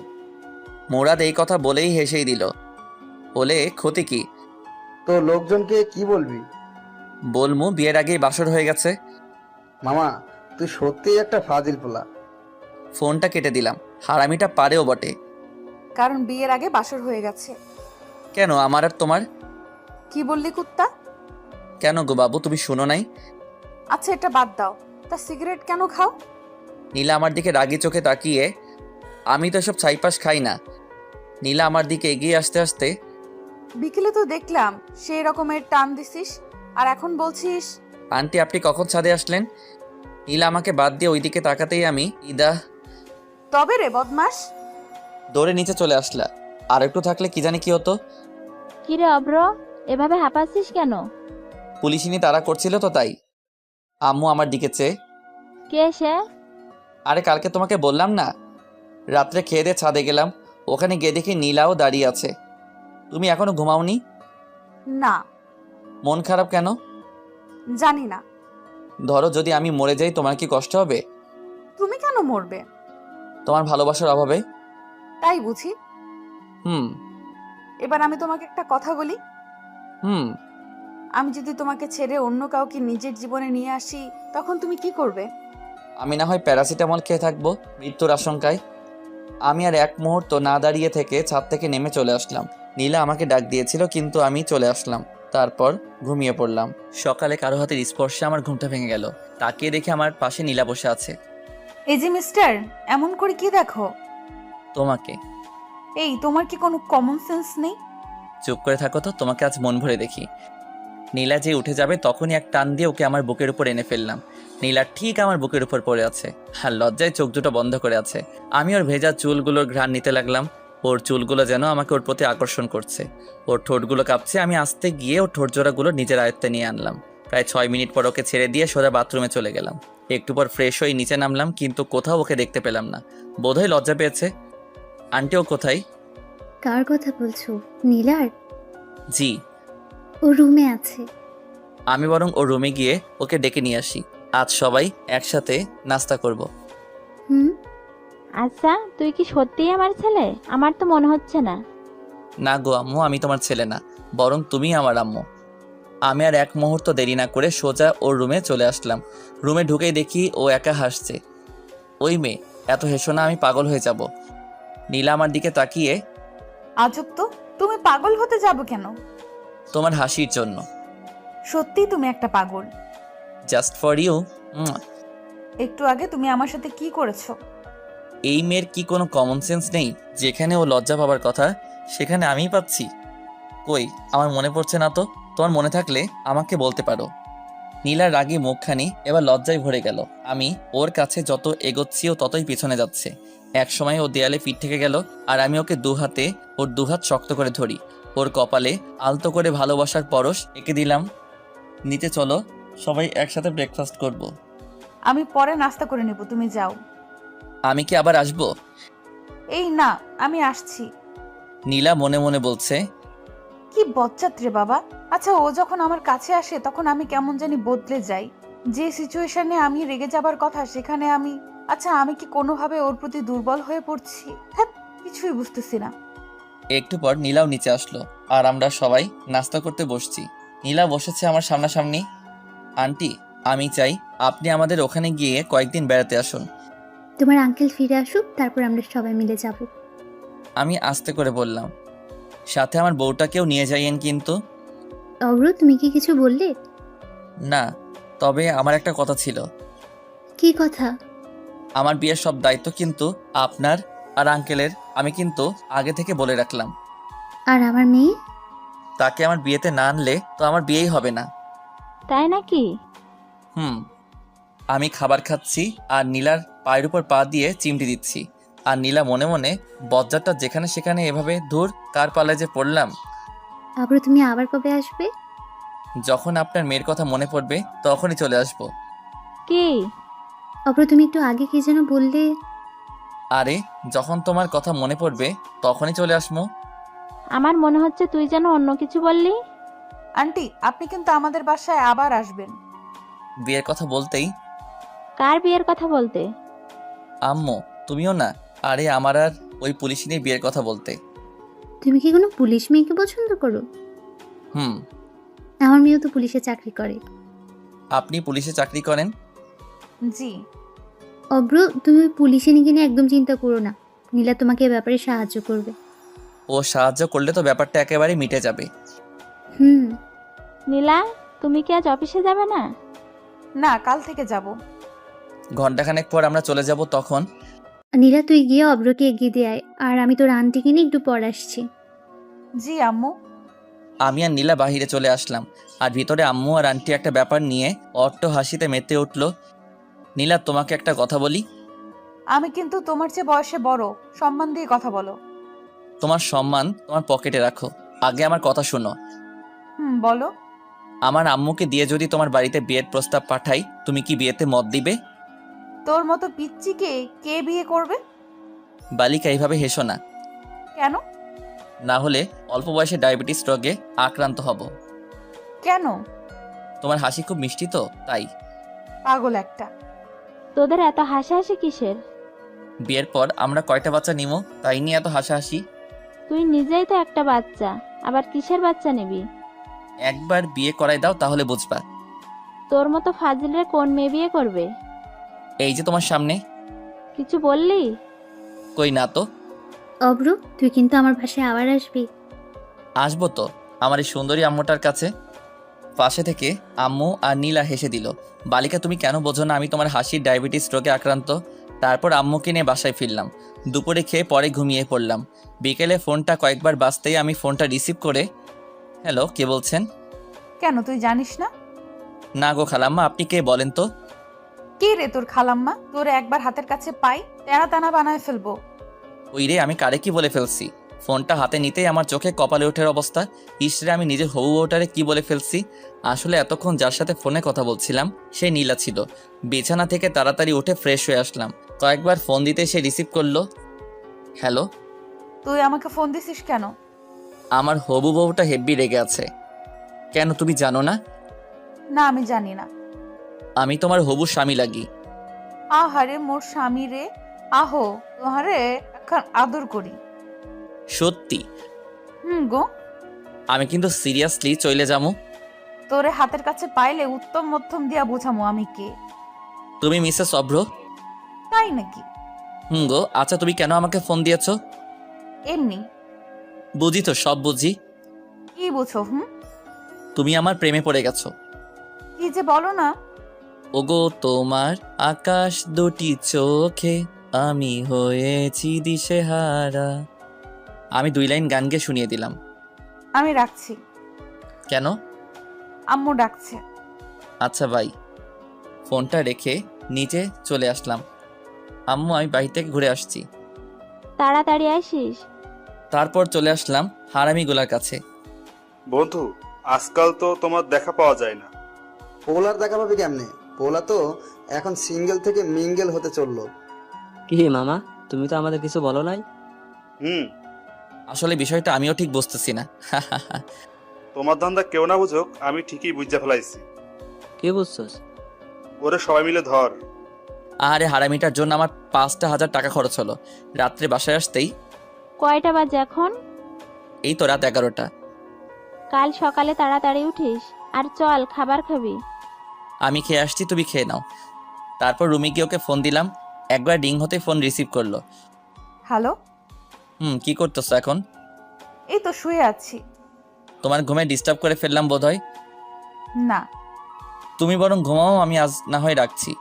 মুরাদ এই কথা বলেই হেসেই দিল। বলে ক্ষতি কি? তো লোকজনকে কি বলবি? বলমু বিয়ের আগেই বাসর হয়ে গেছে। মামা, তুই সত্যিই একটা ফাজিল পোলা। ফোনটা কেটে দিলাম। হারামিটা পারেও বটে। কারণ বিয়ের আগে বাসর হয়ে গেছে। কেন, আমার আর তোমার? কি বললি কুত্তা? কেন গো বাবু, তুমি শুনো নাই? আচ্ছা এটা বাদ দাও, তা সিগারেট কেন খাও? নীলা আমার দিকে রাগি চোখে তাকিয়ে, আমি তো সব ছাইপাস খাই না। নীলা আমার দিকে এগিয়ে আসতে আসতে, বিকেলে তো দেখলাম সেই রকমের টান দিছিস, আর এখন বলছিস। আন্টি আপনি কখন ছাদে আসলেন? নীলা আমাকে বাদ দিয়ে ওইদিকে তাকাতেই আমি তবে রে বদমাস। দৌড়ে নিচে চলে আসলা। আর একটু থাকলে কি জানি কি হতো। কিরে অব্র, এভাবে হাঁপাচ্ছিস কেন? পুলিশিনি তাড়া করছিল তো তাই। আম্মু আমার দিকে চেয়ে, কে সে? আরে কালকে তোমাকে বললাম না, রাত্রে খেয়ে দিয়ে ছাদে গেলাম, ওখানে গিয়ে দেখি নীলাও দাঁড়িয়ে আছে। তুমি এখনো ঘুমাওনি? না। মন খারাপ কেন? জানি না। ধরো যদি আমি মরে যাই, তোমার কি কষ্ট হবে? তুমি কেন মরবে? তোমার ভালোবাসার অভাবে। তাই বুঝি। হুম এবার আমি তোমাকে একটা কথা বলি। হুম আমি যদি তোমাকে ছেড়ে অন্য কাউকে নিজের জীবনে নিয়ে আসি, তখন তুমি কি করবে? আমি না হয় প্যারাসিটামল খেয়ে থাকবো মৃত্যুর আশঙ্কায়। আমি আর এক মুহূর্ত না দাঁড়িয়ে থেকে ছাদ থেকে নেমে চলে আসলাম। নীলা আমাকে ডাক দিয়েছিল, কিন্তু আমি চলে আসলাম। তারপর ঘুমিয়ে পড়লাম। সকালে কারো হাতের স্পর্শে আমার ঘুমটা ভেঙে গেল। তাকিয়ে দেখে আমার পাশে নীলা বসে আছে। এই যে মিস্টার, এমন করে কি দেখো? তোমাকে। এই তোমার কি কোনো কমন সেন্স নেই? চুপ করে থাকো তো, তোমাকে আজ মন ভরে দেখি। নীলা যে উঠে যাবে তখনই এক টান দিয়ে ওকে আমার বুকের উপর এনে ফেললাম। নীলা ঠিক আমার বুকের উপর পড়ে আছে, আর লজ্জায় চোখ দুটো বন্ধ করে আছে। আমি ওর ভেজা চুলগুলোর ঘ্রাণ নিতে লাগলাম। ওর চুলগুলো যেন আমাকে ওর প্রতি আকর্ষণ করছে। ওর ঠোঁটগুলো কাঁপছে। আমি আস্তে গিয়ে ওর ঠোঁট জোড়াগুলো নিজের আয়ত্তে নিয়ে আনলাম। প্রায় 6 মিনিট পর ওকে ছেড়ে দিয়ে সোজা বাথরুমে চলে গেলাম। একটু পর ফ্রেশ হয়ে নিচে নামলাম, কিন্তু কোথাও ওকে দেখতে পেলাম না। বোধহয় লজ্জা পেয়েছে। আন্টি ও কোথায়? কার কথা বলছো? নীলার? জি। ও রুমে আছে। আমি বরং ওর রুমে গিয়ে ওকে ডেকে নিয়ে আসি। আজ সবাই একসাথে নাস্তা করব। হুম। আচ্ছা, তুই কি সত্যিই আমার ছেলে? আমার তো মনে হচ্ছে না। না গো আম্মু, আমি তোমার ছেলে না, বরং তুমি আমার আম্মু। আমি আর এক মুহূর্ত দেরি না করে সোজা ওর রুমে চলে আসলাম। রুমে ঢুকেই দেখি ও একা হাসছে। ওই মেয়ে, এত হেসো না, আমি পাগল হয়ে যাব। নীলা আমার দিকে তাকিয়ে, আজব তো, তুমি পাগল হতে যাবো কেন? তোমার হাসির জন্য। সত্যি তুমি একটা পাগল। Just for you. একটু আগে তুমি আমার সাথে কি করেছো? এই মেয়ের কি কোনো কমন সেন্স নেই? যেখানে ও লজ্জা পাবার কথা, সেখানে আমিই পাচ্ছি। কই, আমার মনে পড়ছে না তো। তোমার মনে থাকলে আমাকে বলতে পারো। নীলার রাগী মুখখানি এবার লজ্জায় ভরে গেল। আমি ওর কাছে যত এগোচ্ছি ও ততই পিছনে যাচ্ছে। এক সময় ও দেয়ালে পিঠ থেকে গেল, আর আমি ওকে ওর দুহাত শক্ত করে ধরি। ওর কপালে আলতো করে ভালোবাসার পরশ এঁকে দিলাম। নিচে চলো, সবাই একসাথে ব্রেকফাস্ট করব। আমি পরে নাস্তা করে নেব, তুমি যাও। আমি কি আবার আসবো? এই না, আমি আসছি। নীলা মনে মনে বলছে। কি বজ্জাত রে বাবা। আচ্ছা, ও যখন আমার কাছে আসে তখন আমি কেমন জানি বদলে যাই। যে সিচুয়েশনে আমি রেগে যাবার কথা, সেখানে আমি কি কোনোভাবে ওর প্রতি দুর্বল হয়ে পড়ছি? হ্যাঁ, কিছুই বুঝতেছি না। একটু পর নীলাও নিচে আসলো, আর আমরা সবাই নাস্তা করতে বসছি। নীলা বসেছে আমার সামনাসামনি। আন্টি, আমি চাই আপনি আমাদের ওখানে গিয়ে কয়েকদিন বেড়াতে আসুন। তোমার আঙ্কেল ফিরে আসুক, তারপর আমরা সবাই মিলে যাব। আমি আস্তে করে বললাম, সাথে আমার বউটাকেও নিয়ে যাইয়েন কিন্তু। অব্র, তুমি কি কিছু বললে? না, তবে আমার একটা কথা ছিল। কি কথা? আমার বিয়ের সব দায়িত্ব কিন্তু আপনার আর আঙ্কেলের। আমি কিন্তু আগে থেকে বলে রাখলাম। আর আমার মেয়ে? তাকে আমার বিয়েতে না আনলে তো আমার বিয়েই হবে না। তাই নাকি? আমি খাবার খাচ্ছি আর নীলার পায়ের উপর পা দিয়ে চিমটি দিচ্ছি। আর নীলা মনে মনে, বজ্জারটা যেখানে সেখানে এভাবে, দূর কার পালায় যে পড়লাম। অব্র, তুমি আবার কবে আসবে? যখন আপনার মেয়ের কথা মনে পড়বে তখনই চলে আসবো। কি? অব্র তুমি একটু আগে কি যেন বললে? আরে যখন তোমার কথা মনে পড়বে তখনই চলে আসবো। আমার মনে হচ্ছে তুই যেন অন্য কিছু বললি। আন্টি, আপনি কিন্তু আমাদের বাসায় আবার আসবেন। বিয়ের কথা বলতেই কার বিয়ের কথা বলতে? আম্মু তুমিও না। আরে আমার আর ওই পুলিশিনীর বিয়ের কথা বলতে। তুমি কি কোনো পুলিশ মেয়েকে পছন্দ করো? হুম। আমার মেয়েও তো পুলিশে চাকরি করে। আপনি পুলিশে চাকরি করেন? জি। অব্র তুমি ওই পুলিশে নিয়ে একদম চিন্তা করো না, নীলা তোমাকে এ ব্যাপারে সাহায্য করবে। ও সাহায্য করলে তো ব্যাপারটা একেবারে মিটে যাবে। হুম। নীলা, তুমি কি আজ অফিসে যাবে না? না, কাল থেকে যাব। ঘন্টাখানেক পর আমরা চলে যাব তখন। নীলা তুই গিয়ে অব্রকে এগিয়ে দিয়ে আয়, আর আমি তোর আন্টিকে নিয়ে একটু পর আসছি। জি আম্মু। আমি আর নীলা বাহিরে চলে আসলাম, আর ভিতরে আম্মু আর আন্টি একটা ব্যাপার নিয়ে অট্ট হাসিতে মেতে উঠল। নীলা তোমাকে একটা কথা বলি। আমি কিন্তু তোমার চেয়ে বয়সে বড়, সম্মান দিয়ে কথা বলো। তোমার সম্মান তোমার পকেটে রাখো, আগে আমার কথা শোনো। বলো। আমার আম্মুকে দিয়ে যদি তোমার বাড়িতে বিয়ের প্রস্তাব পাঠাই, তুমি কি বিয়েতে মত দিবে? তোর মতো পিচ্চিকে কে বিয়ে করবে? বালিকা এইভাবে হেসো না, কেন? না হলে অল্প বয়সে ডায়াবেটিস রোগে আক্রান্ত হব। কেন? তোমার হাসি খুব মিষ্টি তো তাই। পাগল একটা। তোদের এত হাসাহাসি কিসের? বিয়ের পর আমরা কয়টা বাচ্চা নিমো তাই নিয়ে এত হাসাহাসি। তুই নিজেই তো একটা বাচ্চা, আবার কিসের বাচ্চা নিবি? একবার বিয়ে করাই দাও তাহলে বুঝবা। তোর মতো ফাজিলরে কোন মেয়ে বিয়ে করবে? এই যে তোমার সামনে। কিছু বললি? কই না তো। অব্র তুই কিন্তু আমার বাসায় আবার আসবি। আসবো তো, আমার এই সুন্দরী আম্মুটার কাছে। পাশে থেকে আম্মু আর নীলা হেসে দিল। বালিকা তুমি কেন বোঝো না আমি তোমার হাসির ডায়াবেটিস রোগে আক্রান্ত। তারপর আম্মুকে নিয়ে বাসায় ফিরলাম। দুপুরে খেয়ে পরে ঘুমিয়ে পড়লাম। বিকেলে ফোনটা কয়েকবার বাজতেই আমি ফোনটা রিসিভ করে, হ্যালো কে বলছেন? কেন, তুই জানিস না? না গো খালাম্মা, আপনি কে বলেন তো? কে রে তোর খালাম্মা? তোর একবার হাতের কাছে পাই, তেনা টানা বানায় ফেলবো। ওই রে, আমি কারে কি বলে ফেলছি? ফোনটা হাতে নিতেই আমার চোখে কপালে ওঠার অবস্থা। ইসরে, আমি নিজের হবু বউটারে কি বলে ফেলছি। আসলে এতক্ষণ যার সাথে ফোনে কথা বলছিলাম সে নীলা ছিল। বিছানা থেকে তাড়াতাড়ি উঠে ফ্রেশ হয়ে আসলাম। কয়েকবার ফোন দিতে সে রিসিভ করলো। হ্যালো। তুই আমাকে ফোন দিছিস কেন? আমার হবু বউটা হেব্বি রেগে আছে। কেন তুমি জানো না? না, আমি জানি না। আমি তোমার হবু স্বামী লাগি। আহারে মোর স্বামী রে, আহো তোহারে এখন আদর করি। সত্যি? গো। আমি কিন্তু সিরিয়াসলি চলে যাবো। তোরে হাতের কাছে পাইলে উত্তম মধ্যম দিয়া বোঝামো আমি কে। তুমি মিসেস অভ্র? তাই নাকি? গো, আচ্ছা তুমি কেন আমাকে ফোন দিয়েছো? এমনি। বুঝি তো, সব বুঝি। কি বুঝো? তুমি আমার প্রেমে পড়ে গেছো। কি যে বলো না। ওগো তোমার আকাশ দুটি চোখে আমি হয়েছি দিশেহারা। আমি 2 লাইন গান গেয়ে শুনিয়ে দিলাম। আমি রাখছি। কেন? আম্মু ডাকছে। আচ্ছা ভাই। ফোনটা রেখে নিচে চলে আসলাম। আম্মু আমি বাড়ি থেকে ঘুরে আসছি। তাড়াতাড়ি আসিস। তারপর চলে আসলাম হারামিগুলার কাছে। বন্ধু, আজকাল তো তোমার দেখা পাওয়া যায় না। পোলার দেখা পাবি কেমনে? পোলা তো এখন সিঙ্গেল থেকে মিঙ্গেল হতে চললো। কি মামা, তুমি তো আমাদের কিছু বলো নাই। আসলে বিষয়টা আমিও ঠিক বুঝতেছি না। তোমার ধান্দা কেউ না বুঝুক, আমি ঠিকই বুঝতে ফেলাইছি। কি বুঝছস? ওরে সবাই মিলে ধর। আরে হারামিটার জন্য আমার 5,000 টাকা খরচ হলো। রাত্রে বাসায় আসতেই কয়টা বাজে এখন? এই তো রাত 11টা। কাল সকালে তাড়াতাড়ি উঠিস, আর চল খাবার খাবি। আমি খেয়ে আসছি, তুমি খেয়ে নাও। তারপর রুমে গিয়ে ওকে ফোন দিলাম। একবার রিং হতে ফোন রিসিভ করলো। হ্যালো। কি করতেছো এখন? এই তো শুয়ে আছি। তোমার ঘুমে ডিস্টার্ব করে ফেললাম বোধহয়। না। তুমি বরং ঘুমাও, আমি আজ না হয় রাখছি।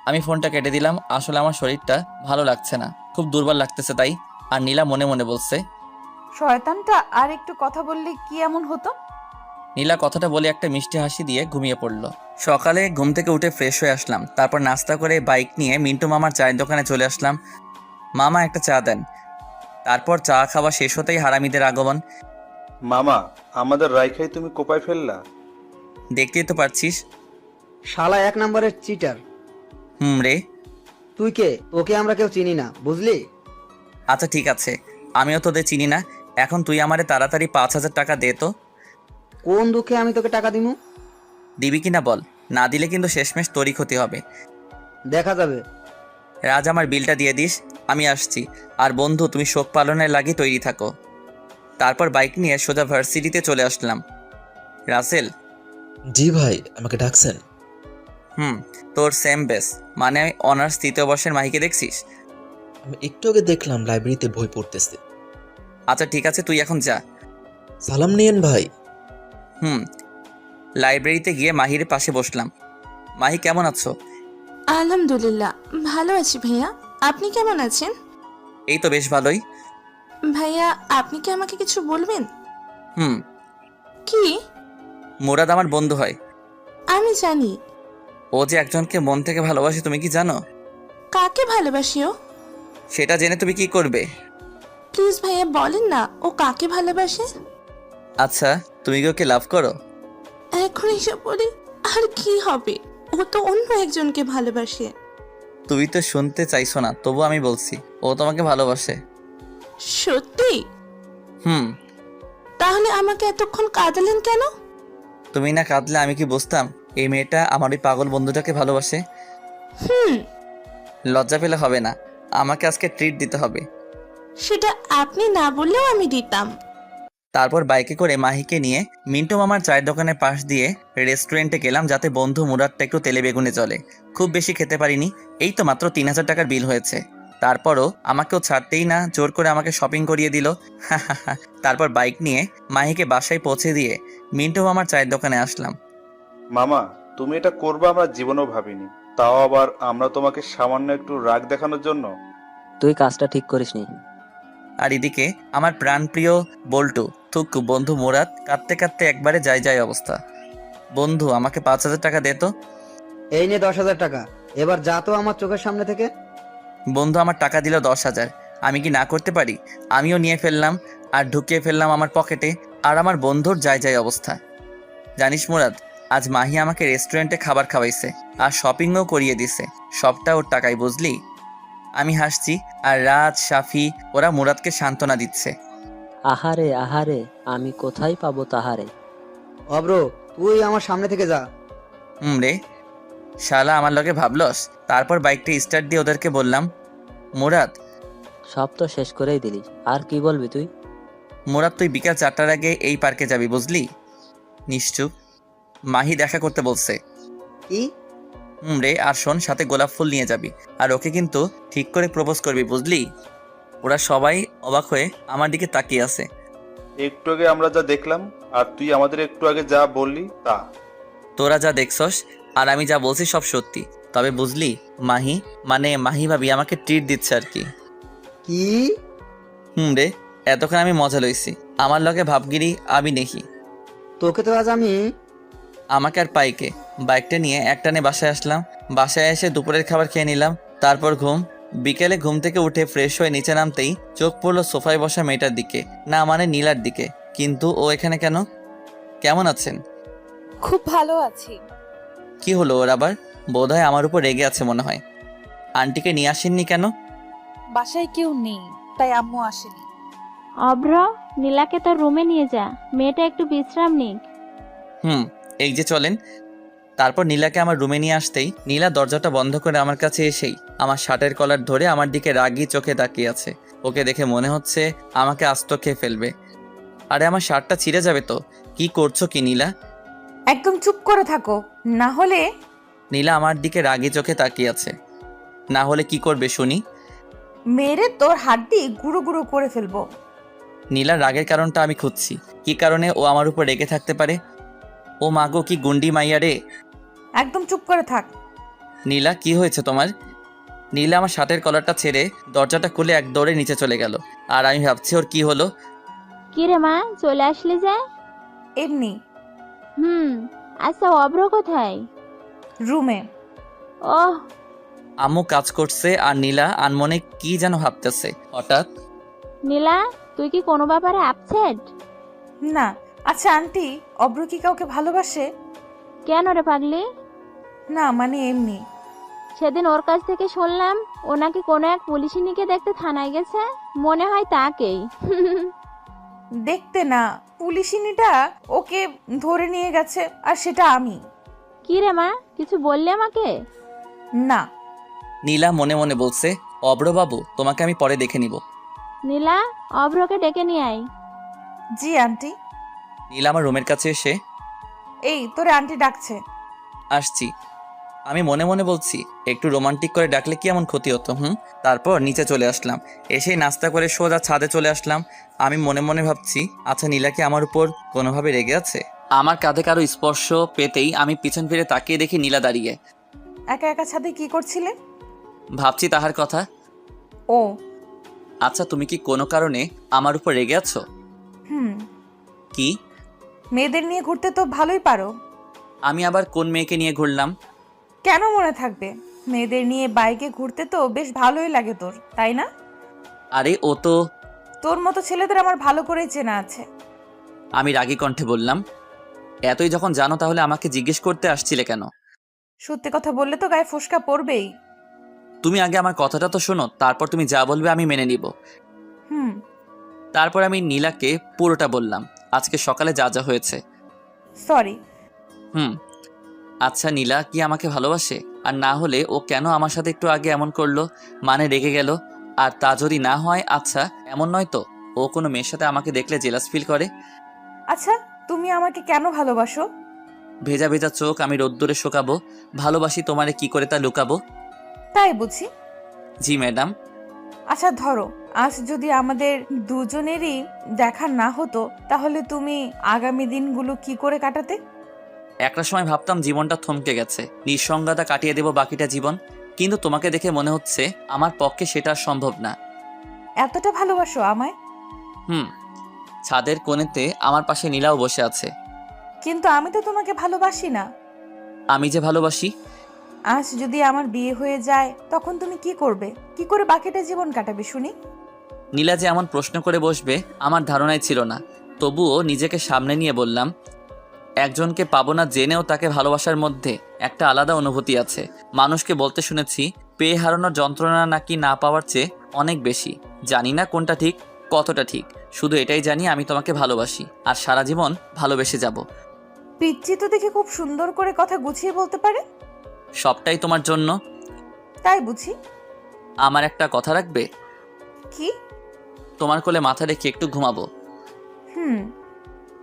আমি ফোনটা কেটে দিলাম। আসলে আমার শরীরটা ভালো লাগছে না, খুব দুর্বল লাগতেছে তাই। আর নীলা মনে মনে বলছে, শয়তানটা আর একটু কথা বললে কি এমন হতো। নীলা কথাটা বলে একটা মিষ্টি হাসি দিয়ে ঘুমিয়ে পড়লো। সকালে ঘুম থেকে উঠে ফ্রেশ হয়ে আসলাম। তারপর নাস্তা করে বাইক নিয়ে মিন্টু মামার চায়ের দোকানে চলে আসলাম। মামা একটা চা দেন। তারপর চা খাওয়া শেষ হতেই হারামিদের আগমন। মামা, আমাদের রাইখাই তুমি কোপায় ফেললা। দেখতেই তো পারছিস। শালা 1 নম্বরের চিটার। রে। তুই কে? তোকে আমরা কেউ চিনি না, বুঝলি? আচ্ছা ঠিক আছে, আমিও তোদের চিনি না। এখন তুই আমারে তাড়াতাড়ি 5,000 টাকা দে তো। কোন দুঃখে আমি তোকে টাকা দিমু? দিবি কিনা বল, না দিলে কিন্তু শেষমেশ তোরই ক্ষতি হবে। দেখা যাবে। রাজ, আমার বিলটা দিয়ে দিস, আমি আসছি। আর বন্ধু, তুমি শোক পালনের লাগি তৈরি থাকো। তারপর বাইক নিয়ে সোজা ভার্সিটিতে চলে আসলাম। রাসেল। জি ভাই, আমাকে ডাকছেন? তোর সেম বেস, মানে অনার্স 3য় বর্ষের মাহিকে দেখছিস? আমি একটু আগে দেখলাম লাইব্রেরিতে বই পড়তেছে। আচ্ছা ঠিক আছে, তুই এখন যা। সালাম নিয়েন ভাই। লাইব্রেরিতে গিয়ে মাহির পাশে বসলাম। মাহি, কেমন আছো? আলহামদুলিল্লাহ, ভালো আছি ভাইয়া। আপনি কেমন আছেন? এই তো বেশ ভালোই। ভাইয়া, আপনি কি আমাকে কিছু বলবেন? কি? মুরাদ আমার বন্ধু হয়। আমি জানি। ও যে একজনকে মন থেকে ভালোবাসে, তুমি কি জানো? কাকে ভালোবাসিও? সেটা জেনে তুমি কি করবে? প্লিজ ভাইয়া বলেন না, ও কাকে ভালোবাসে? আচ্ছা, তুমি কি ওকে লাভ করো? এখন এসব বলে আর কি হবে? ও তো অন্য একজনকে ভালোবাসে। তুমি তো শুনতে চাইছো না, তবু আমি বলছি, ও তোমাকে ভালোবাসে। সত্যি? তাহলে আমাকে এতক্ষণ কাঁদালেন কেন? তুমি না কাঁদলে আমি কি বুঝতাম এই মেয়েটা আমার ওই পাগল বন্ধুটাকে ভালোবাসে? লজ্জা পেলে হবে না, আমাকে আজকে ট্রিট দিতে হবে। সেটা আপনি না বললেও আমি দিতাম। তারপর বাইকে করে মাহিকে নিয়ে মিন্টু মামার চায়ের দোকানের পাশ দিয়ে রেস্টুরেন্টে গেলাম, যাতে বন্ধু মুরাদটা একটু তেলে বেগুনে চলে। খুব বেশি খেতে পারিনি, এই তো মাত্র 3,000 টাকার বিল হয়েছে। তারপরও আমাকেও ছাড়তেই না, জোর করে আমাকে শপিং করিয়ে দিল। তারপর বাইক নিয়ে মাহিকে বাসায় পৌঁছে দিয়ে মিন্টু মামার চায়ের দোকানে আসলাম। মামা, তুমি এটা করবে আমরা জীবনেও ভাবিনি, তাও আবার আমরা তোমাকে সামান্য একটু রাগ দেখানোর জন্য। তুই কাজটা ঠিক করিসনি। আর এদিকে আমার প্রাণপ্রিয় বল্টু থুকু বন্ধু মুরাদ কাঁদতে কাঁদতে একবারে যায় অবস্থা। বন্ধু, আমাকে 5,000 টাকা দে তো। এই নে 10,000 টাকা, এবার যা তো আমার চোখের সামনে থেকে। বন্ধু আমার টাকা দিল 10,000, আমি কি না করতে পারি? আমিও নিয়ে ফেললাম আর ঢুকিয়ে ফেললাম আমার পকেটে। আর আমার বন্ধুর যায় অবস্থা। জানিস মুরাদ, আজ মাহি আমাকে রেস্টুরেন্টে খাবার খাওয়াইছে আর শপিংও করিয়ে দিছে, সবটা ওর টাকায়, বুঝলি? আমি হাসছি আর রাজ, সাফি ওরা মুরাদকে সান্ত্বনা দিচ্ছে। আহারে আহারে, আমি কোথায় পাবো তাহারে। অব্র, তুই আমার সামনে থেকে যা। রে, শালা আমার লগে ভাবলস। তারপর বাইকটা স্টার্ট দিয়ে ওদেরকে বললাম, মুরাদ। সব তো শেষ করেই দিলি, আর কি বলবি তুই? মুরাদ, তুই বিকাল 4টার আগে এই পার্কে যাবি, বুঝলি? নিশ্চুপ, মাহি দেখা করতে বলছে। কি? রে, আর শোন, সাথে গোলাপ ফুল নিয়ে যাবি, আর ওকে কিন্তু ঠিক করে প্রপোজ করবি, বুঝলি? ওরা সবাই অবাক হয়ে আমার দিকে তাকিয়ে আছে। একটু আগে আমরা যা দেখলাম আর তুই আমাদের একটু আগে যা বললি তা। তোরা যা দেখছস আর আমি যা বলছি সব সত্যি, তবে বুঝলি মাহি, মানে মাহি ভাবি আমাকে ট্রিট দিচ্ছে আর কি। কি? রে, এতক্ষণ আমি মজা লইছি, আমার লগে ভাবগিরি আমি নেহি। তোকে তো আজ আমি। আমাকে আর পাইকে বাইকটা নিয়ে একটানে বাসায় আসলাম। বাসায় এসে দুপুরের খাবার খেয়ে নিলাম, তারপর ঘুম। বিকেলে ঘুম থেকে উঠে ফ্রেশ হয়ে নিচে নামতেই চোখ পড়লো সোফায় বসা মেয়েটার দিকে, না মানে নীলার দিকে। কিন্তু ও এখানে কেন? কেমন আছেন? খুব ভালো আছি। কি হলো ওর আবার? বোধহয় আমার উপর রেগে আছে মনে হয়। আন্টিকে নিয়ে আসেননি কেন? বাসায় কেউ নেই, তাই আম্মু আসেনি। অভ্র, নীলাকে তোর রুমে নিয়ে যা, মেয়েটা একটু বিশ্রাম নিক। এই যে চলেন। তারপর নীলাকে আমার রুমে নিয়ে আসতেই নীলা দরজাটা বন্ধ করে আমার কাছে এসেই আমার শার্টের কলার ধরে আমার দিকে রাগি চোখে তাকিয়ে আছে। ওকে দেখে মনে হচ্ছে আমাকে আস্ত খেয়ে ফেলবে। আরে আমার শার্টটা ছিঁড়ে যাবে তো। কি করছো কি নীলা? একদম চুপ করে থাকো, না হলে। নীলা আমার দিকে রাগি চোখে তাকিয়ে আছে। না হলে কি করবে শুনি? মেরে তোর হাড্ডি গুঁড়ো গুঁড়ো করে ফেলবো। নীলার রাগের কারণটা আমি খুঁজছি, কি কারণে ও আমার উপর রেগে থাকতে পারে। ও মাগো, কি গুন্ডি মাইয়া রে। একদম চুপ করে থাক। নীলা, কি হয়েছে তোমার? নীলা আমার শার্টের কলারটা ছেড়ে দরজাটা খুলে এক দৌড়ে নিচে চলে গেল। আর আমি ভাবছি ওর কি হলো। কি রে মা, চলে আসলি যে? এমনি। আচ্ছা, অভ্র কোথায়? রুমে। ওহ। আম্মু কাজ করছে আর নীলা আনমনে কি যেন ভাবতেছে। হঠাৎ, নীলা, তুই কি কোনো ব্যাপারে আপসেট? না। আচ্ছা আন্টি, অব্র কি কাউকে ভালোবাসে? কেন রে পাগলি? না মানে এমনি। সেদিন ওর কাছ থেকে শুনলাম ও নাকি কোনো এক পুলিশিনীকে দেখতে থানায় গেছে, মনে হয় তাকেই। দেখতে না, পুলিশিনীটা ওকে ধরে নিয়ে গেছে, আর সেটা আমি। কি রে মা, কিছু বললে আমাকে? না। নীলা মনে মনে বলছে, অব্রবাবু তোমাকে আমি পরে দেখে নিব। নীলা, অভ্রকে ডেকে নিয়ে আয়। জি আন্টি। নীলা আমার রুমের কাছে এসে, এই তোরে আন্টি ডাকছে। আসছি। আমি মনে মনে বলছি, একটু রোমান্টিক করে ডাকলে কি এমন ক্ষতি হতো? তারপর নিচে চলে আসলাম, এসেই নাস্তা করে সোজা ছাদে চলে আসলাম। আমি মনে মনে ভাবছি, আচ্ছা নীলা কি আমার উপর কোনোভাবে রেগে আছে? আমার কাঁধে কারো স্পর্শ পেতেই আমি পিছন ফিরে তাকিয়ে দেখি নীলা দাঁড়িয়ে। একা একা ছাদে কি করছিলে? ভাবছি তাহার কথা। ও আচ্ছা, তুমি কি কোনো কারণে আমার উপর রেগে আছো? হুম। কি? মেয়েদের নিয়ে ঘুরতে তো ভালোই পারো। আমি আবার কোন মেয়েকে নিয়ে ঘুরলাম? কেন মনে থাকবে, মেয়েদের নিয়ে বাইকে ঘুরতে তো বেশ ভালোই লাগে তোর, তাই না? আরে ও তো। তোর মতো ছেলেদের আমার ভালো করেই চেনা আছে। আমি রাগী কণ্ঠে বললাম, এতই যখন জানো তাহলে আমাকে জিজ্ঞেস করতে আসছিলে কেন? সত্যি কথা বললে তো গায়ে ফোসকা পড়বেই। তুমি আগে আমার কথাটা তো শোনো, তারপর তুমি যা বলবে আমি মেনে নিব। হুম। তারপর আমি নীলাকে পুরোটা বললাম, আজকে সকালে যা যা হয়েছে। সরি। আচ্ছা নীলা কি আমাকে ভালোবাসে? আর না হলে ও কেন আমার সাথে একটু আগে এমন করলো, মানে রেগে গেল? আর তা যদি না হয়, আচ্ছা এমন নয় তো ও কোনো মেয়ের সাথে আমাকে দেখলে জেলাস ফিল করে? আচ্ছা তুমি আমাকে কেন ভালোবাসো? ভেজা ভেজা চোখ আমি রোদ্দুরে শোকাবো, ভালোবাসি তোমারে কি করে তা লুকাবো। তাই বুঝি? জি ম্যাডাম। আচ্ছা ধরো, আজ যদি আমাদের দুজনেরই দেখা না হতো, তাহলে তুমি আগামী দিনগুলো কি করে কাটাতে? একটা সময় ভাবতাম জীবনটা থমকে গেছে, নিঃসঙ্গতা কাটিয়ে দেব বাকিটা জীবন, কিন্তু তোমাকে দেখে মনে হচ্ছে আমার পক্ষে সেটা আর সম্ভব না। এতটা ভালোবাসো আমায়? ছাদের কোণেতে আমার পাশে নীলাও বসে আছে। কিন্তু আমি তো তোমাকে ভালোবাসি না। আমি যে ভালোবাসি। আজ যদি আমার বিয়ে হয়ে যায়, তখন তুমি কি করবে? কি করে বাকিটা জীবন কাটাবে শুনি? নীলা যে এমন প্রশ্ন করে বসবে আমার ধারণাই ছিল না, তবুও নিজেকে সামনে নিয়ে বললাম, একজনকে পাবো না জেনেও তাকে ভালোবাসার মধ্যে একটা আলাদা অনুভূতি আছে। মানুষকে বলতে শুনেছি, পেয়ে হারানোর যন্ত্রণা নাকি না পাওয়ার চেয়ে অনেক বেশি। জানি না কোনটা ঠিক, কতটা ঠিক, শুধু এটাই জানি আমি তোমাকে ভালোবাসি আর সারা জীবন ভালোবেসে যাব। পিচ্চি তো দেখে খুব সুন্দর করে কথা গুছিয়ে বলতে পারে। সবটাই তোমার জন্য। তাই বুঝি? আমার একটা কথা রাখবে? কি? তোমার কোলে মাথা রেখে একটু ঘুমাবো। হুম।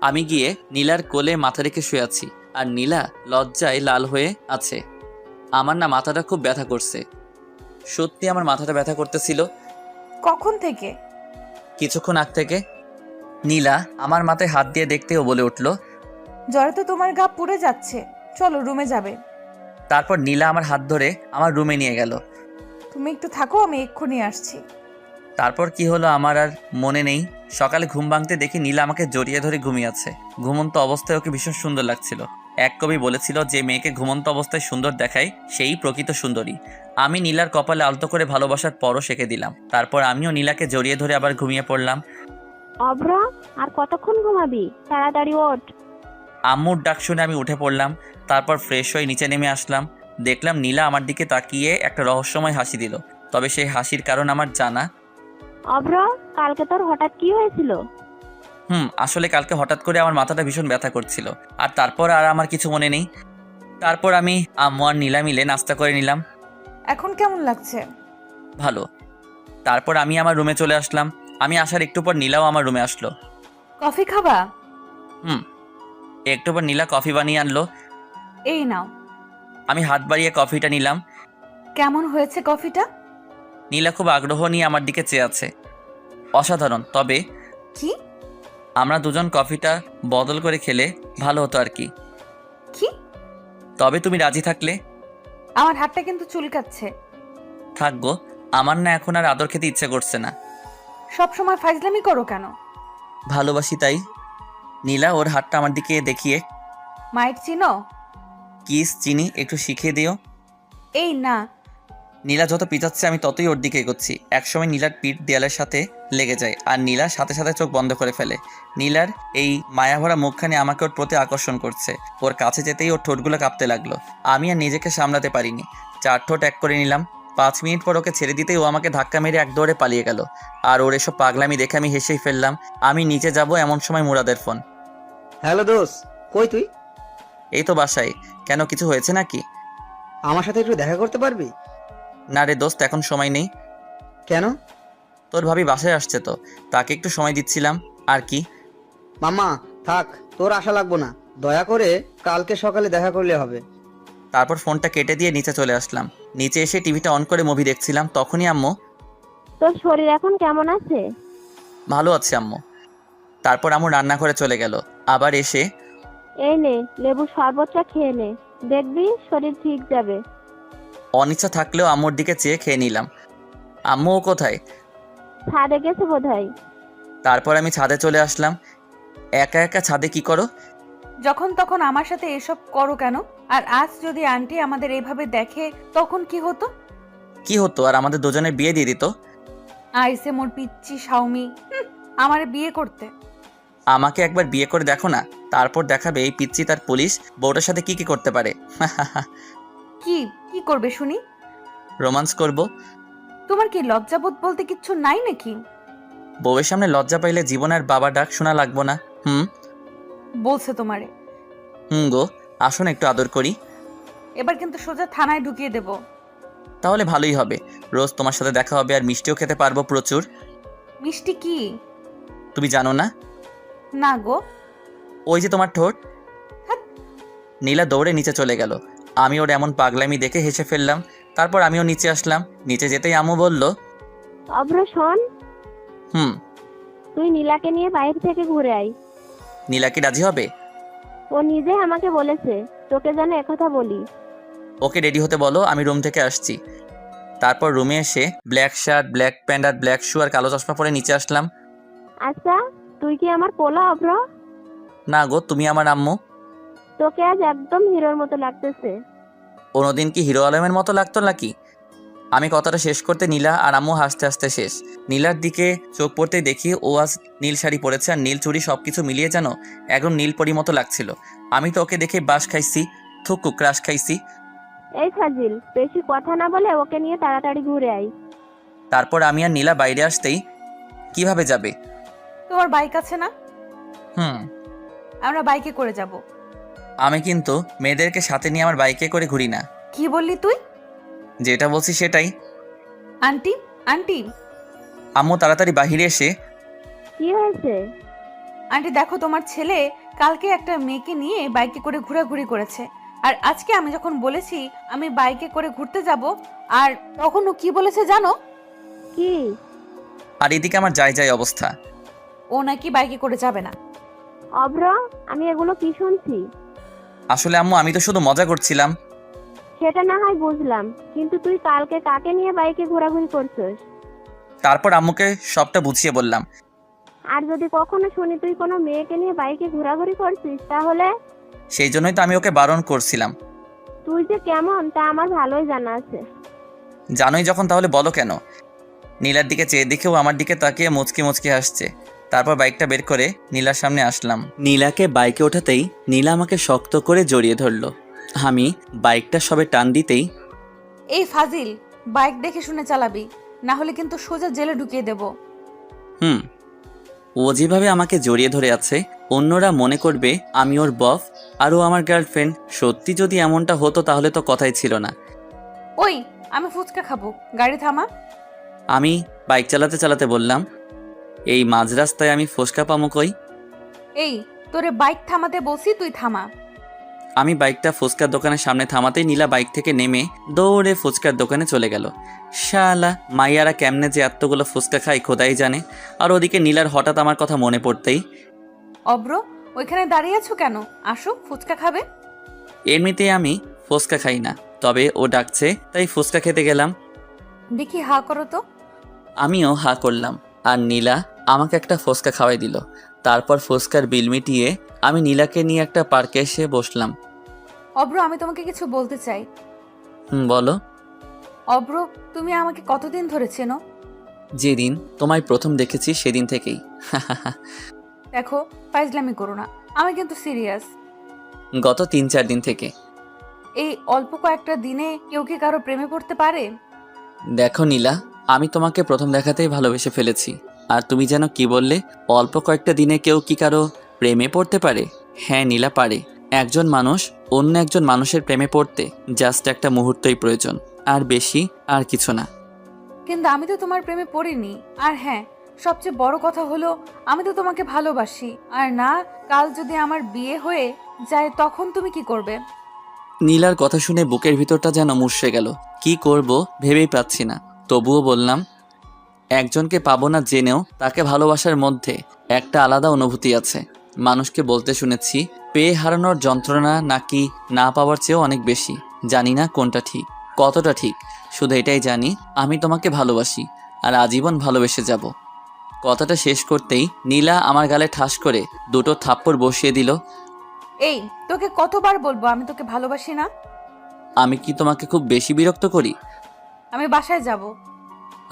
আমি গিয়ে নীলার কোলে মাথা রেখে শুয়ে আছি, আর নীলা লজ্জায় লাল হয়ে আছে। আমার না মাথাটা খুব ব্যথা করছে, সত্যি আমার মাথাটা ব্যথা করতেছিল। কখন থেকে? কিছুক্ষণ আগ থেকে। নীলা আমার মাথায় হাত দিয়ে দেখতেও বলে উঠল, জ্বরে তো তোমার গা পুড়ে যাচ্ছে, চলো রুমে যাবে। তারপর নীলা আমার হাত ধরে আমার রুমে নিয়ে গেল। তুমি একটু থাকো, আমি এক্ষুনি আসছি। তারপর কি হলো আমার আর মনে নেই। সকালে ঘুম ভাঙতে দেখি নীলা আমাকে জড়িয়ে ধরে ঘুমিয়ে আছে। ঘুমন্ত অবস্থায় ওকে ভীষণ সুন্দর লাগছিল। এক কবি বলেছিল, যে মেয়েকে ঘুমন্ত অবস্থায় সুন্দর দেখায় সেই প্রকৃত সুন্দরী। আমি নীলার কপালে আলতো করে ভালোবাসার পরও সেঁকে দিলাম। তারপর আমিও নীলাকে জড়িয়ে ধরে আবার ঘুমিয়ে পড়লাম। অভ্র, আর কতক্ষণ ঘুমাবি? তাড়াতাড়ি ওঠ। আম্মুর ডাক শুনে আমি উঠে পড়লাম। তারপর ফ্রেশ হয়ে নিচে নেমে আসলাম। দেখলাম নীলা আমার দিকে তাকিয়ে একটা রহস্যময় হাসি দিল, তবে সেই হাসির কারণ আমার জানা। অভ্র, কালকে তোর হঠাৎ কি হয়েছিল? আসলে কালকে হঠাৎ করে আমার মাথাটা ভীষণ ব্যথা করছিল, আর তারপর আর আমার কিছু মনে নেই। তারপর আমি আম্মু আর নীলা মিলে নাস্তা করে নিলাম। এখন কেমন লাগছে? ভালো। তারপর আমি আমার রুমে চলে আসলাম। আমি আসার একটু পর নীলাও আমার রুমে আসলো। কফি খাবা? একটু পর নীলা কফি বানিয়ে আনলো। এই নাও। আমি হাত বাড়িয়ে কফিটা নিলাম। কেমন হয়েছে কফিটা? নীলা খুব আগ্রহ নিয়ে আমার দিকে চেয়ে আছে। অসাধারণ। তবে কি? আমরা দুজন কফিটা বদল করে খেলে ভালো হতো আর কি। কি? তবে তুমি রাজি থাকলে। আমার হাতটা কিন্তু চুলকাচ্ছে। থাকবো, আমার না এখন আর আদর খেতে ইচ্ছে করছে না। সব সময় ফাইজলামি করো কেন? ভালোবাসি তাই। নীলা ওর হাতটা আমার দিকে দেখিয়ে, মাইক চিনো? কিস চিনি, একটু শিখিয়ে দিও। এই না। নীলা যত পিছাচ্ছে আমি ততই ওর দিকে এগোচ্ছি। একসময় নীলার পিঠ দেয়ালের সাথে লেগে যায় আর নীলা সাথে সাথে চোখ বন্ধ করে ফেলে। নীলার এই মায়াভরা মুখখানি আমাকে ওর প্রতি আকর্ষণ করছে। ওর কাছে যেতেই ওর ঠোঁটগুলো কাঁপতে লাগলো। আমি আর নিজেকে সামলাতে পারিনি, 4 ঠোঁট এক করে নিলাম। 5 মিনিট পর ওকে ছেড়ে দিতেই ও আমাকে ধাক্কা মেরে এক দৌড়ে পালিয়ে গেল। আর ওর এসব পাগলামি দেখে আমি হেসেই ফেললাম। আমি নিচে যাব এমন সময় মুরাদের ফোন। হ্যালো দোস্ত, কই তুই? এই তো বাসায়। কেন, কিছু হয়েছে নাকি? আমার সাথে একটু দেখা করতে পারবি? না রে দোস্ত, এখন সময় নেই। কেন? তোর ভাবি বাসায় আসছে তো, তাকে একটু সময় দিচ্ছিলাম। আর কি? মামা থাক, তোর আশা লাগবো না, দয়া করে কালকে সকালে দেখা করলে হবে। তারপর ফোনটা কেটে দিয়ে নিচে চলে আসলাম। নিচে এসে টিভিটা অন করে মুভি দেখছিলাম, তখনই আম্মু। তোর শরীর এখন কেমন আছে? ভালো আছে আম্মু। তারপর আম্মু রান্নাঘরে চলে গেল। আবার এসে, এই নে লেবু শরবতটা খেয়ে নে, দেখবি শরীর ঠিক যাবে। অনিচ্ছা থাকলেও আম্মুর দিকে চেয়ে খেয়ে নিলাম। আম্মু ও কোথায়? ছাদে গেছে বোধহয়। তারপর আমি ছাদে চলে আসলাম। একা একা ছাদে কি করো? যখন তখন আমার সাথে এসব করো কেন? আর আজ যদি আন্টি আমাদের এইভাবে দেখে তখন কি হতো? কি হতো, আর আমাদের দুজনের বিয়ে দিয়ে দিত। আইসে মোর পিচ্চি শাওমি, আমারে বিয়ে করতে। আমাকে একবার বিয়ে করে দেখো না, তারপর দেখাবে এই পিচ্চি তার পুলিশ বউটার সাথে কি কি করতে পারে। কি কি করবে শুনি? রোমান্স করব। তোমার কি লজ্জাবোধ বলতে কিচ্ছু নাই নাকি? বউয়ের সামনে লজ্জা পাইলে জীবন আর বাবা ডাক শোনা লাগবো না। বলছে তোমারে। গো, আসুন একটু আদর করি। এবার কিন্তু সোজা থানায় ঢুকিয়ে দেব। তাহলে ভালোই হবে, রোজ তোমার সাথে দেখা হবে আর মিষ্টিও খেতে পারবো প্রচুর। মিষ্টি কি? তুমি জানো না? না গো। ওই যে তোমার ঠোঁট। নীলা দৌড়ে নিচে চলে গেল। আমি ওর এমন পাগলামি দেখে হেসে ফেললাম। তারপর আমিও নিচে আসলাম। নিচে যেতেই আম্মু বলল, অভ্র শোন, হুম। তুই নীলাকে নিয়ে বাইরে থেকে ঘুরে আয়। নীলা কি রাজি হবে? ও নিজে আমাকে বলেছে তোকে যেন একথা বলি। ওকে রেডি হতে বলো, আমি রুম থেকে আসছি। তারপর রুমে এসে ব্ল্যাক শার্ট, ব্ল্যাক প্যান্ট আর ব্ল্যাক শু আর কালো চশমা পরে নিচে আসলাম। আচ্ছা, তুই কি আমার পোলা অভ্র? না গো, তুমি আমার আম্মু। তোকে আজ একদম হিরোর মতো লাগতেছে। অন্যদিন কি হিরো আলমের মতো লাগতো নাকি? আমি কথাটা শেষ করতে নীলা আর আম্মু হাসতে হাসতে শেষ। নীলার দিকে চোখ পড়তেই দেখি ও আজ নীল শাড়ি পরেছে আর নীল চুড়ি, সবকিছু মিলিয়ে যেন একদম নীল পরি মতো লাগছিল। আমি তো ওকে দেখে বাস খাইছি, থুকু ক্রাশ খাইছি। এই ফাজিল, বেশি কথা না বলে ওকে নিয়ে তাড়াতাড়ি ঘুরে আয়। তারপর আমি আর নীলা বাইরে আসতেই, কিভাবে যাবে? তোমার বাইক আছে না? হুম। আমরা বাইকে করে যাব। আমি কিন্তু মেয়েদেরকে সাথে নিয়ে আমার বাইকে করে ঘুরি না। কি বললি তুই? যেটা বলছি সেটাই। Aunty, aunty. আম্মু তাড়াতাড়ি বাহিরে এসে, কি হয়েছে? আন্টি দেখো, তোমার ছেলে কালকে একটা মেয়েকে নিয়ে বাইকে করে ঘোরাঘুরি করেছে। আর আজকে আমি যখন বলেছি আমি বাইকে করে ঘুরতে যাব, আর তখন ও কি বলেছে জানো? কি? আর এদিকে আমার যাই যাই অবস্থা। ও নাকি বাইকে করে যাবে না। অভ্র, আমি এগুলো কি শুনছি? আসলে আম্মু, আমি তো শুধু মজা করছিলাম। সেটা না হয় বুঝলাম, কিন্তু তুই কালকে কাকে নিয়ে বাইকে ঘোরাঘুরি করছিস? তারপর আম্মুকে সবটা বুঝিয়ে বললাম। আর যদি কখনো শুনি তুই কোনো মেয়েকে নিয়ে বাইকে ঘোরাঘুরি করছিস, তাহলে? সেই জন্যই তো আমি ওকে বারণ করছিলাম। তুই যে কেমন তা আমার ভালোই জানা আছে। জানোই যখন, তাহলে বলো কেন? নীলার দিকে চেয়ে দেখেও আমার দিকে তাকিয়ে মুচকি মুচকি হাসছে। তারপর বাইকটা বের করে নীলার সামনে আসলাম। নীলাকে বাইকে ওঠাতেই নীলা আমাকে শক্ত করে জড়িয়ে ধরলো। আমি বাইকটা সবে টান দিতেই, এই ফাজিল, বাইক দেখে শুনে চালাবি, না হলে কিন্তু সোজা জেলে ঢুকিয়ে দেব। ও যেভাবে আমাকে জড়িয়ে ধরে আছে, অন্যরা মনে করবে আমি ওর বফ আর ও আমার গার্লফ্রেন্ড। সত্যি যদি এমনটা হতো তাহলে তো কথাই ছিল না। ওই, আমি ফুচকা খাবো, গাড়ি থামা। আমি বাইক চালাতে চালাতে বললাম, এই মাঝ রাস্তায় আমি ফুচকা পামো কই? এই, তোরে বাইক থামাতে বলছি, তুই থামা। আমি বাইকটা ফুচকার দোকানের সামনে থামাতেই নীলা বাইক থেকে নেমে দৌড়ে ফুচকার দোকানে চলে গেল। শালা মাইয়ারা কেমনে যে এতগুলো ফুচকা খায় খোদাই জানে। আর ওদিকে নীলার হঠাৎ আমার কথা মনে পড়তেই, অব্র, ওইখানে দাঁড়িয়ে আছো কেন? আসো, ফুচকা খাবে। এমনিতেই আমি ফুচকা খাই না, তবে ও ডাকছে তাই ফুচকা খেতে গেলাম। দেখি হা করো তো। আমিও হা করলাম আর নীলা আমাকে একটা ফুচকা খাওয়াই দিল। তারপর ফুচকার বিল মিটিয়ে আমি নীলাকে নিয়ে একটা পার্কে এসে বসলাম। অব্র, আমি তোমাকে কিছু বলতে চাই। বলো। অব্র, তুমি আমাকে কতদিন ধরে চেনো? যেদিন তোমায় প্রথম দেখেছি সেদিন থেকেই। দেখো, ফাইজলামি করো না, আমি কিন্তু সিরিয়াস। গত 3-4 দিন থেকে। এই অল্প কয়েকটা দিনে কেউ কি কারো প্রেমে পড়তে পারে? দেখো নীলা, আমি তোমাকে প্রথম দেখাতেই ভালোবেসে ফেলেছি। আর তুমি যেন কি বললে, অল্প কয়েকটা দিনে কেউ কি কারো প্রেমে পড়তে পারে? হ্যাঁ নীলা, পারে। একজন মানুষ অন্য একজন মানুষের প্রেমে পড়তে জাস্ট একটা মুহূর্তই প্রয়োজন, আর বেশি আর কিছু না। কিন্তু আমি তো তোমার প্রেমে পড়িনি। আর হ্যাঁ, সবচেয়ে বড় কথা হলো আমি তো তোমাকে ভালোবাসি। আর না, কাল যদি আমার বিয়ে হয়ে যায় তখন তুমি কি করবে? নীলার কথা শুনে বুকের ভিতরটা যেন মুষড়ে গেল। কি করব ভেবেই পাচ্ছি না। তবুও বললাম, একজনকে পাবো না জেনেও তাকে ভালোবাসার মধ্যে একটা আলাদা অনুভূতি আছে। মানুষকে বলতে শুনেছি, পেয়ে হারানোর যন্ত্রণা নাকি না পাওয়ার চেয়েও অনেক বেশি। জানি না কোনটা ঠিক, কতটা ঠিক, শুধু এটাই জানি আমি তোমাকে ভালোবাসি আর আজীবন ভালোবেসে যাব। কথাটা শেষ করতেই নীলা আমার গালে ঠাস করে 2টো থাপ্পড় বসিয়ে দিল। এই, তোকে কতবার বলবো আমি তোকে ভালোবাসি না? আমি কি তোমাকে খুব বেশি বিরক্ত করি? আমি বাসায় যাব।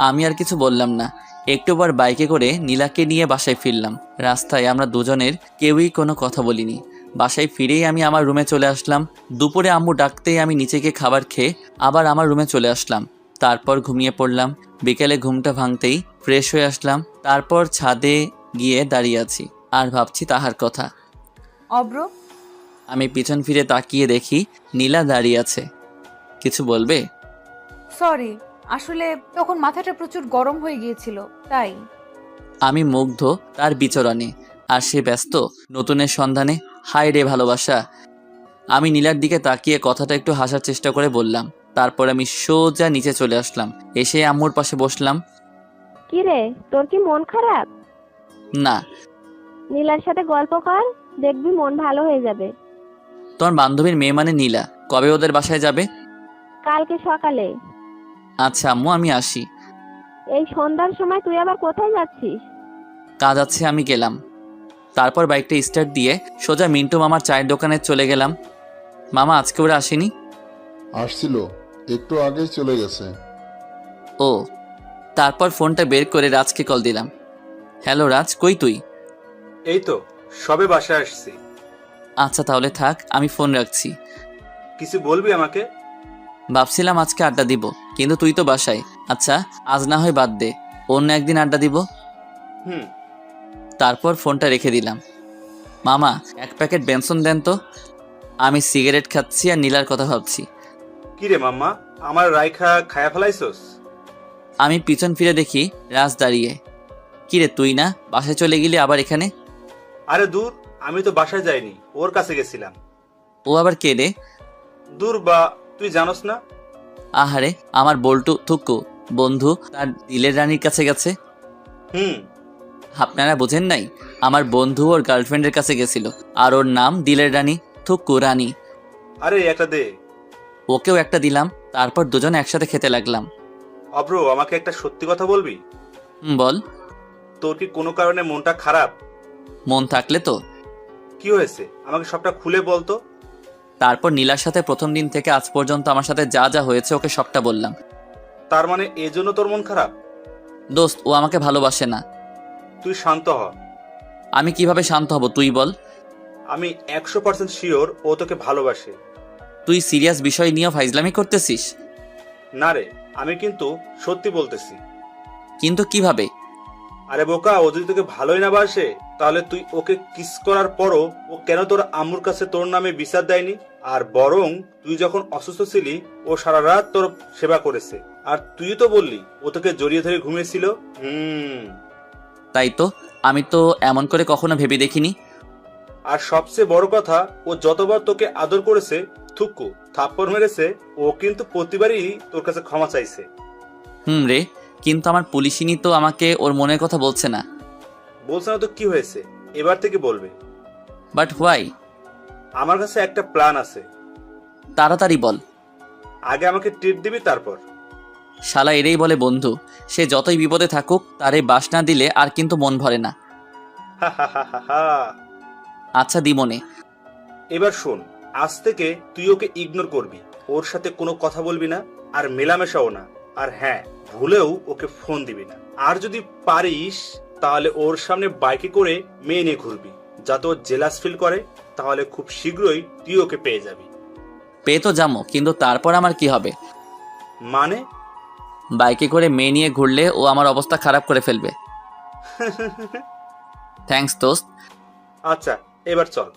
আমি আর কিছু বললাম না। একটুবার বাইকে করে নীলাকে নিয়ে বাসায় ফিরলাম। রাস্তায় আমরা দুজনের কেউই কোনো কথা বলিনি। বাসায় ফিরেই আমি আমার রুমে চলে আসলাম। দুপুরে আম্মু ডাকতেই আমি নিচে গিয়ে খাবার খেয়ে আবার আমার রুমে চলে আসলাম। তারপর ঘুমিয়ে পড়লাম। বিকেলে ঘুমটা ভাঙতেই ফ্রেশ হয়ে আসলাম। তারপর ছাদে গিয়ে দাঁড়িয়ে আছি আর ভাবছি তাহার কথা। অব্র, আমি পিছন ফিরে তাকিয়ে দেখি নীলা দাঁড়িয়ে আছে। কিছু বলবে? সরি, আসলে তখন মাথাটা প্রচুর গরম হয়ে গিয়েছিল তাই। আমি মুগ্ধ তার বিচরণে। আর সে ব্যস্ত নতুনের সন্ধানে। হায় রে ভালোবাসা। আমি নীলার দিকে তাকিয়ে কথাটা একটু হাসার চেষ্টা করে বললাম। তারপর আমি সোজা নিচে চলে আসলাম। এসে আম্মুর পাশে বসলাম। কি রে, তোর কি মন খারাপ? না। নীলার সাথে গল্প কর, দেখবি মন ভালো হয়ে যাবে। তোমার বান্ধবীর মেয়ে মানে নীলা, কবে ওদের বাসায় যাবে? কালকে সকালে। আচ্ছা আম্মু, আমি আসি। এই সন্ধ্যার সময় তুই আবার কোথায় যাচ্ছিস? কাজ আছে, আমি গেলাম। তারপর বাইকটা স্টার্ট দিয়ে সোজা মিন্টু মামার চায়ের দোকানে চলে গেলাম। মামা আজকে ওরা আসেনি? আসছিল, একটু আগেই চলে গেছে। ও। তারপর ফোনটা বের করে রাজকে কল দিলাম। হ্যালো রাজ, কই তুই? এই তো সবে বাসায় আসছি। আচ্ছা তাহলে থাক, আমি ফোন রাখছি। কিছু বলবি আমাকে? ভাবছিলাম আজকে আড্ডা দিব, কিন্তু তুই তো বাসায়। আচ্ছা আজ না হয় বাদ দে, অন্য একদিন আড্ডা দিব। হুম। তারপর ফোনটা রেখে দিলাম। মামা 1 প্যাকেট বেনসন দেন তো। আমি সিগারেট খাচ্ছি আর নীলার কথা ভাবছি। কিরে মাম্মা, আমার রাইখা খায়া ফেলাইছস? আমি পিছন ফিরে দেখি রাজ দাঁড়িয়ে। কিরে তুই না বাসায় চলে গেলি আবার এখানে? আরে দূর, আমি তো বাসায় যাইনি, ওর কাছে গেছিলাম। ও আবার কে রে? দূর বা, তুই জানোস না? আহারে, আমার বল্টু থুকু বন্ধু তার দিলের রানীর কাছে গেছে। হুম। আপনারা বোঝেন নাই? আমার বন্ধু ওর গার্লফ্রেন্ডের কাছে গেছিল, আর ওর নাম দিলের রানী, থুকু রানী। আরে একটা দে। ওকেও একটা দিলাম। তারপর দুজন একসাথে খেতে লাগলাম। অব্র, আমাকে একটা সত্যি কথা বলবি? বল। তোর কি কোনো কারণে মনটা খারাপ? মন থাকলে তো। কি হয়েছে আমাকে সবটা খুলে বলতো। তারপর নীলার সাথে প্রথম দিন থেকে আজ পর্যন্ত আমার সাথে যা যা হয়েছে ওকে সবটা বললাম। তার মানে এজন্য তোর মন খারাপ? দোস্ত, ও আমাকে ভালোবাসে না। তুই শান্ত হ। আমি কিভাবে শান্ত হব তুই বল? আমি 100% শিওর ও তোকে ভালোবাসে। তুই সিরিয়াস বিষয় নিয়ে ফাইজলামি করতেছিস? না রে, আমি কিন্তু সত্যি বলতেছি। কিন্তু কিভাবে? আরে বোকা, ও যদি তোকে ভালোই না বাসে তাহলে তুই ওকে কিস করার পরও ও কেন তোর আম্মুর কাছে তোর নামে বিচার দেয়নি? আর বরং তুই যখন অসুস্থ ছিলি ও সারা রাত তোর সেবা করেছে। আর তুই তো বললি ও তোকে জড়িয়ে ধরে ঘুমিয়েছিল। তাই তো, আমি তো এমন করে কখনো ভেবে দেখিনি। আর সবচেয়ে বড় কথা, ও যতবার তোকে আদর করেছে, থুকু থাপ্পড় মেরেছে, ও কিন্তু প্রতিবারই তোর কাছে ক্ষমা চাইছে। রে, কিন্তু আমার পুলিশিনী তো আমাকে ওর মনের কথা বলছে না। বলছে না তো কি হয়েছে, এবার থেকে বলবে। But why? আমার কাছে একটা প্ল্যান আছে। তাড়াতাড়ি বল। আগে আমাকে ট্রিট দিবি, তারপর। শালা এরেই বলে বন্ধু। সে যতই বিপদে থাকুক তার এই বাস না দিলে আর কিন্তু মন ভরে না। আচ্ছা দিমনে। এবার শোন, আজ থেকে তুই ওকে ইগনোর করবি, ওর সাথে কোনো কথা বলবি না, আর মেলামেশাও না। আর হ্যাঁ, ভুলেও ওকে ফোন দিবি না। আর যদি পারিস তাহলে ওর সামনে বাইকে করে মেয়ে নিয়ে ঘুরবি, যাতে ও জেলাস ফিল করে। তাহলে খুব শীঘ্রই তুই ওকে পেয়ে যাবি। পেয়ে তো যাবো, কিন্তু তারপর আমার কি হবে? মানে? বাইকে করে মেয়ে নিয়ে ঘুরলে ও আমার অবস্থা খারাপ করে ফেলবে। থ্যাঙ্কস দোস্ত। আচ্ছা, এবার চল।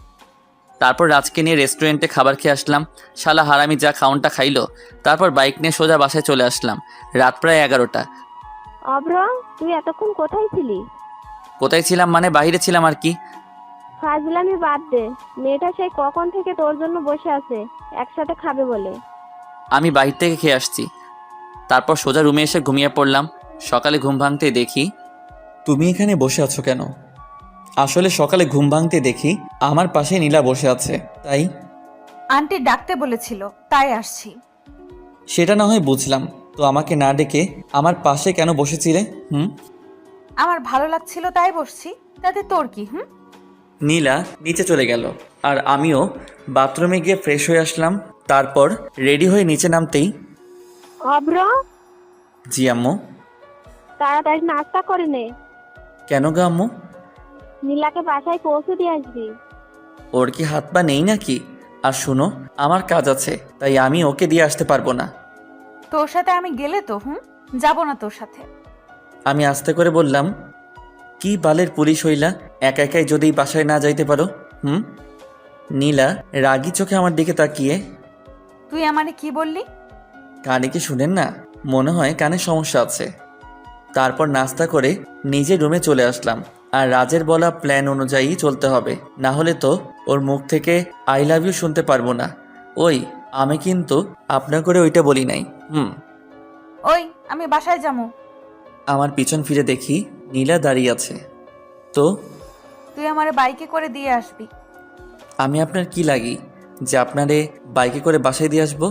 তারপর রাজকে নিয়ে রেস্টুরেন্টে খাবার খেয়ে আসলাম। শালা হারামি যা খাউনটা খাইলো। তারপর বাইক নিয়ে সোজা বাসায় চলে আসলাম। রাত প্রায় 11টা। অব্র, তুই এতক্ষণ কোথায় ছিলি? কোথায় ছিলাম মানে বাইরে ছিলাম আর কি। ফাজলামি বাদ দে, মেয়েটা সেই কখন থেকে তোর জন্য বসে আছে একসাথে খাবে বলে। আমি বাইরে থেকে খেয়ে আসছি। তারপর সোজা রুমে এসে ঘুমিয়ে পড়লাম। সকালে ঘুম ভাঙতে দেখি তুমি এখানে বসে আছো কেন? আসলে সকালে ঘুম ভাঙতে দেখি আমার পাশে নীলা বসে আছে। তাই আন্টি ডাকতে বলেছিল, তাই আসছি। সেটা না হয় বুঝলাম, তো আমাকে না ডেকে আমার পাশে কেন বসেছিলে? আমার ভালো লাগছিল তাই বসছি, তাতে তোর কি? নীলা নিচে চলে গেল আর আমিও বাথরুমে গিয়ে ফ্রেশ হয়ে আসলাম। তারপর রেডি হয়ে নিচে নামতেই অব্র, জি আম্মু। তাড়াতাড়ি নাস্তা করে নে। কেন গো আম্মু? নীলাকে বাসায় পৌঁছে দিয়ে আসবি। ওর কি হাত পা নেই নাকি? আর শোনো, আমার কাজ আছে, তাই আমি ওকে দিয়ে আসতে পারবো না। তোর সাথে আমি গেলে তো যাব না তোর সাথে। আমি আস্তে করে বললাম, কি বালের পুলিশ হইলা, একা একাই যদি বাসায় না যাইতে পারো? নীলা রাগি চোখে আমার দিকে তাকিয়ে, তুই আমারে কি বললি? কানে কি শুনেন না? মনে হয় কানে সমস্যা আছে। তারপর নাস্তা করে নিজের রুমে চলে আসলাম। আর রাজের বলা প্ল্যান অনুযায়ী চলতে হবে, না হলে তো ওর মুখ থেকে আই লাভ ইউ শুনতে পারবো না। ওই আমি কিন্তু আপনার করে ওইটা বলি নাই। ওই আমি বাসায় যাবো। আমার পিছন ফিরে দেখি নীলা দাঁড়িয়ে আছে। তো তুই আমারে বাইকে করে দিয়ে আসবি। আমি আপনার কি লাগি যে আপনারে বাইকে করে বাসায় দিয়ে আসবো?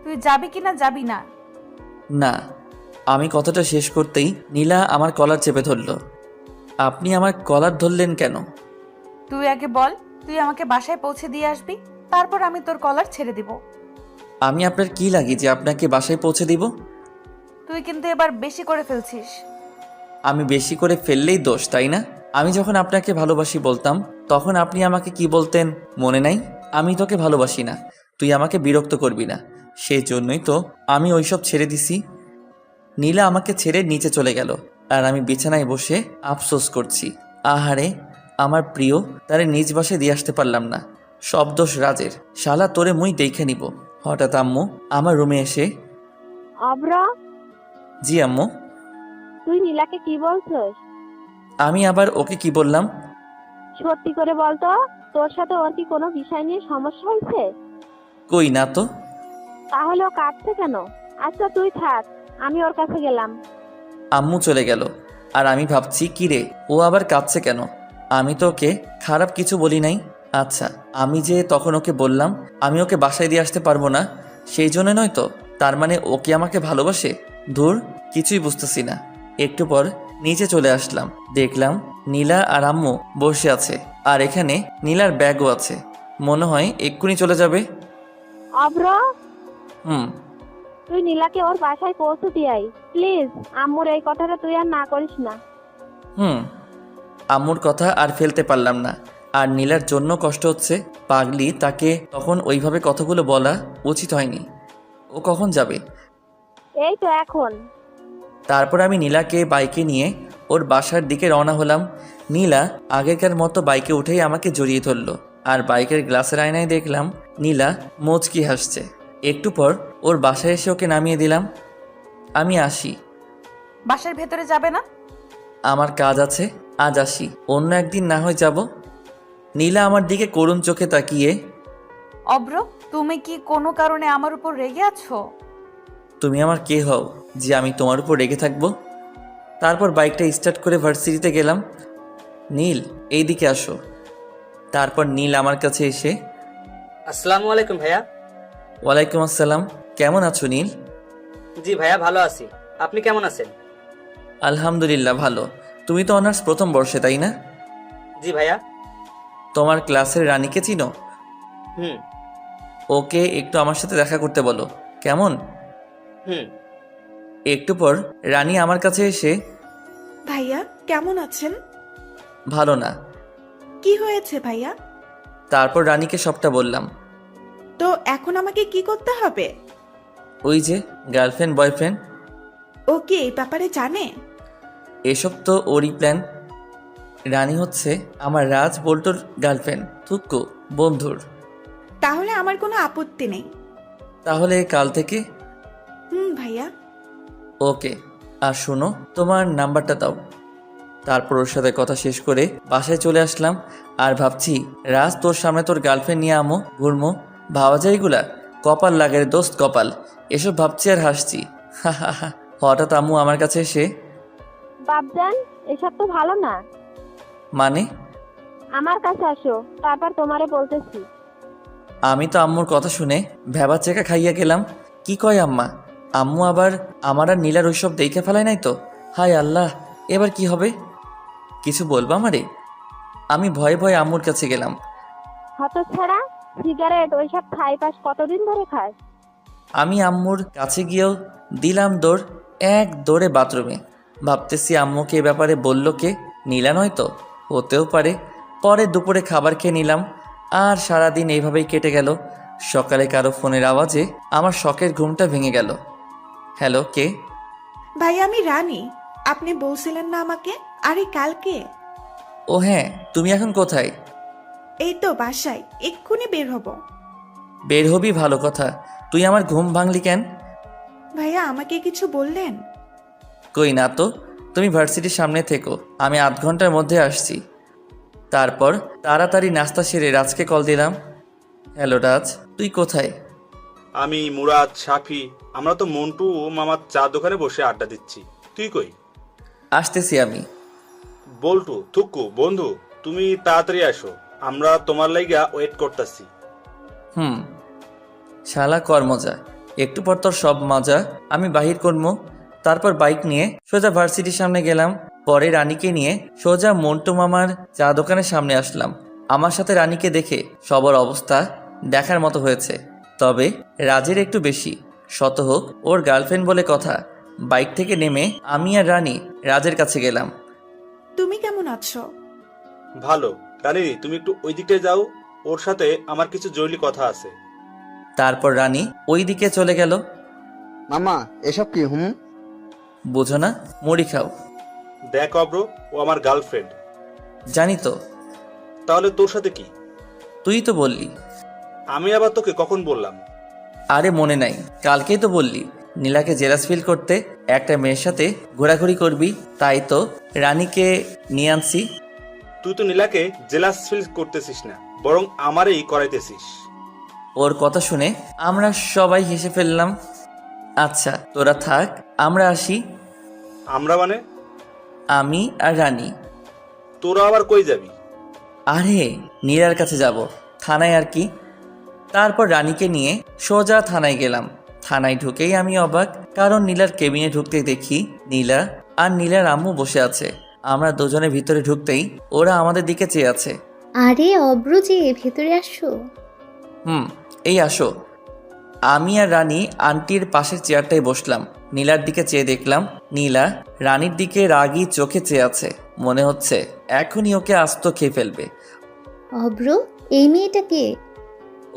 তুই যাবি কিনা যাবি না? না। আমি কথাটা শেষ করতেই নীলা আমার কলার চেপে ধরল। আপনি আমার কলার ধরলেন কেন? তুই আগে বল, তুই আমাকে বাসায় পৌঁছে দিয়ে আসবি, তারপর আমি তোর কলার ছেড়ে দিব। আমি আপনার কি লাগি যে আপনাকে বাসায় পৌঁছে দিব? তুই কিন্তু এবার বেশি করে ফেলছিস। আমি বেশি করে ফেললেই দোষ, তাই না? আমি যখন আপনাকে ভালোবাসি বলতাম তখন আপনি আমাকে কি বলতেন মনে নাই? আমি তোকে ভালোবাসি না, তুই আমাকে বিরক্ত করবি না, সেই জন্যই তো আমি ওইসব ছেড়ে দিছি। নীলা আমাকে ছেড়ে নিচে চলে গেল আর আমি বিছানায় বসে আফসোস করছি। আহারে আমার প্রিয়, তারে নিজ বাসায় দিয়ে আসতে পারলাম না। সব দোষ রাজের। শালা তোরে মুই দেখে নিব। হঠাৎ আম্মু আমার রুমে এসে, অব্র, জি আম্মু। তুই নীলাকে কি বলছস? আমি আবার ওকে কি বললাম? সত্যি করে বলতো, তোর সাথে ওর কি কোনো বিষয় নিয়ে সমস্যা হয়েছে? কই না তো। তাহলে ও কাঁদছে কেন? আচ্ছা তুই থাক, আমি ওর কাছে গেলাম। আম্মু চলে গেল আর আমি ভাবছি কি রে, ও আবার কাঁদছে কেন? আমি তো ওকে খারাপ কিছু বলি নাই। আচ্ছা, আমি যে তখন ওকে বললাম আমি ওকে বাসায় দিয়ে আসতে পারবো না, সেই জন্য নয় তো? তার মানে ওকে আমাকে ভালোবাসে? ধুর, কিছুই বুঝতেছি না। একটু পর নিচে চলে আসলাম, দেখলাম নীলা আর আম্মু বসে আছে আর এখানে নীলার ব্যাগও আছে। মনে হয় এক্ষুনি চলে যাবে। অব্র, তুই নীলাকে ওর বাসায় পৌঁছে দিয়ে আয় প্লিজ। আম্মুর এই কথাটা তুই আর না করিস না। আম্মুর কথা আর ফেলতে পারলাম না। আর নীলার জন্য কষ্ট হচ্ছে। পাগলি, তাকে তখন ওইভাবে কথাগুলো বলা উচিত হয়নি। ও কখন যাবে? এই তো এখন। তারপর আমি নীলাকে বাইকে নিয়ে ওর বাসার দিকে রওনা হলাম। নীলা আগেকার মতো বাইকে উঠেই আমাকে জড়িয়ে ধরলো আর বাইকের গ্লাসের আয়নায় দেখলাম নীলা মুচকি হাসছে। একটু পর ওর বাসায় এসে ওকে নামিয়ে দিলাম। আমি আসি। বাসার ভেতরে যাবে না? আমার কাজ আছে, আজ আসি, অন্য একদিন না হয় যাব। নীলা আমার দিকে করুণ চোখে তাকিয়ে, অব্র, তুমি কি কোনো কারণে আমার উপর রেগে আছো? তুমি আমার কে হও যে আমি তোমার উপর রেগে থাকবো? তারপর বাইকটা স্টার্ট করে ভার্সিটিতে গেলাম। নীল, এই দিকে আসো। তারপর নীল আমার কাছে এসে, আসসালামু আলাইকুম ভাইয়া। ওয়ালাইকুম আসসালাম। কেমন আছো নীল? জি ভাইয়া, ভালো আছি। আপনি কেমন আছেন? আলহামদুলিল্লাহ ভালো। তুমি তো অনার্স প্রথম বর্ষে, তাই না? জি ভাইয়া। তোমার ক্লাসের রানীকে চিনো? ওকে একটু আমার সাথে দেখা করতে বলো, কেমন? একটু পর রানী আমার কাছে এসে, ভাইয়া কেমন আছেন? ভালো না। কি হয়েছে ভাইয়া? তারপর রানীকে সবটা বললাম। তো এখন আমাকে কি করতে হবে? ওই যে গার্লফ্রেন্ড বয়ফ্রেন্ড, ও কি এই ব্যাপারে জানে? এসব তো ওরই প্ল্যান। রানী হচ্ছে আমার রাজ বল্টুর গার্লফ্রেন্ড, থুক্কু বন্ধুর। তাহলে আমার কোনো আপত্তি নেই। তাহলে কাল থেকে? ভাইয়া। ওকে। আর শোনো, তোমার নাম্বারটা দাও। তারপর ওর সাথে কথা শেষ করে বাসায় চলে আসলাম। আর ভাবছি, রাজ তোর সামনে তোর গার্লফ্রেন্ড নিয়ে আমো ঘুরমো, ভাবা যায় এগুলা? কপাল লাগে রে দোস্ত, কপাল। এসব ভাবছি আর হাসছি। হঠাৎ আম্মু আমার কাছে এসে, বাপজান, এসব তো ভালো না। মানে? আমার কাছে আসো, তারপর তোমারে বলতেছি। আমি তো আম্মুর কথা শুনে ভেবা চেকা খাইয়া গেলাম। কি কয় আম্মা? আম্মু আবার আমার আর নীলার ওইসব দেখে ফেলায় নাই তো? হায় আল্লাহ, এবার কি হবে? কিছু বলবা আমারে? আমি ভয়ে ভয়ে আম্মুর কাছে গেলাম। হতচ্ছাড়া, সিগারেট ওইসব খাই পাস কতদিন ধরে খাস? আমি আম্মুর কাছে গিয়েও দিলাম দৌড়, এক দৌড়ে বাথরুমে। ভাবতেছি আম্মুকে এ ব্যাপারে বলল কে? নীলা নয় তো? হতেও পারে। পরে দুপুরে খাবার খেয়ে নিলাম। আর সারাদিন এইভাবেই কেটে গেল। সকালে কারো ফোনের আওয়াজে আমার শখের ঘুমটা ভেঙে গেল। হ্যালো, কে? ভাইয়া আমি রানী। আপনি বলছিলেন না আমাকে? আরে কালকে। ও হ্যাঁ, তুমি এখন কোথায়? এই তো বাসায়, এক্ষুনি বের হব। বের হবি, ভালো কথা। তুই আমার ঘুম ভাঙলি কেন? ভাইয়া আমাকে কিছু বললেন? কই না তো। তুমি ভার্সিটির সামনে থেকো, আমি আধ ঘন্টার মধ্যে আসছি। তারপর তাড়াতাড়ি নাস্তা সেরে রাজকে কল দিলাম। হ্যালো রাজ, তুই কোথায়? আমি, মুরাদ, সাফি, আমরা তো মন্টু ও মামার চা দোকানে বসে আড্ডা দিচ্ছি। তুই কই? আসতেছি আমি। বল্টু, থুক্কু বন্ধু, তুমি তাড়াতাড়ি আসো, আমরা তোমার লাইগা ওয়েট করতেছি। শালা কর মজা। একটু পর তোর সব মজা আমি বাহির করবো। তারপর বাইক নিয়ে সোজা ভার্সিটির সামনে গেলাম। পরে রানীকে নিয়ে সোজা মন্টু মামার চা দোকানের সামনে আসলাম। আমার সাথে রানীকে দেখে সবার অবস্থা দেখার মতো হয়েছে, তবে রাজের একটু বেশি। শত হোক, ওর গার্লফ্রেন্ড বলে কথা। বাইক থেকে নেমে আমি আর রানী রাজের কাছে গেলাম। তুমি কেমন আছো? ভালো। রানী, তুমি একটু ওই দিকটায় যাও, ওর সাথে আমার কিছু জরুরি কথা আছে। তারপর রানী ওই দিকে চলে গেল। মামা এসব কি? বোঝো না? মুড়ি খাও। দেখ অব্র, ও আমার গার্লফ্রেন্ড। জানি তো। তাহলে তোর সাথে কি? তুই তো বললি। আমি আবার তোকে কখন বললাম? আরে মনে নাই, কালকেই তো বললি নীলাকে জেলাস ফিল করতে একটা মেয়ের সাথে ঘোরাঘুরি করবি, তাই তো রানীকে নিয়ে আনছি। তুই তো নীলাকে জেলাস ফিল করতেছিস না, বরং আমারই করাইতেছিস। ওর কথা শুনে আমরা সবাই হেসে ফেললাম। আচ্ছা তোরা থাক, আমরা আসি। আমরা মানে? আমি আর রানী। তোরা আবার কই যাবি? আরে নীলার কাছে যাব, থানায় আর কি। তারপর রানীকে নিয়ে সোজা থানায় গেলাম। থানায় ঢুকেই আমি অবাক, কারণ নীলার কেবিনে ঢুকতে দেখি নীলা আর নীলার আম্মু বসে আছে। আমরা দুজনে ভিতরে ঢুকতেই ওরা আমাদের দিকে চেয়ে আছে। আরে অব্র যে, ভেতরে আসো। এই আসো। আমি আর রানী আন্টির পাশের চেয়ারটায় বসলাম। নীলার দিকে চেয়ে দেখলাম নীলা রানীর দিকে রাগী চোখে চেয়ে আছে। মনে হচ্ছে এখনই ওকে আস্ত খেয়ে ফেলবে। অব্র, এই মেয়েটা কে?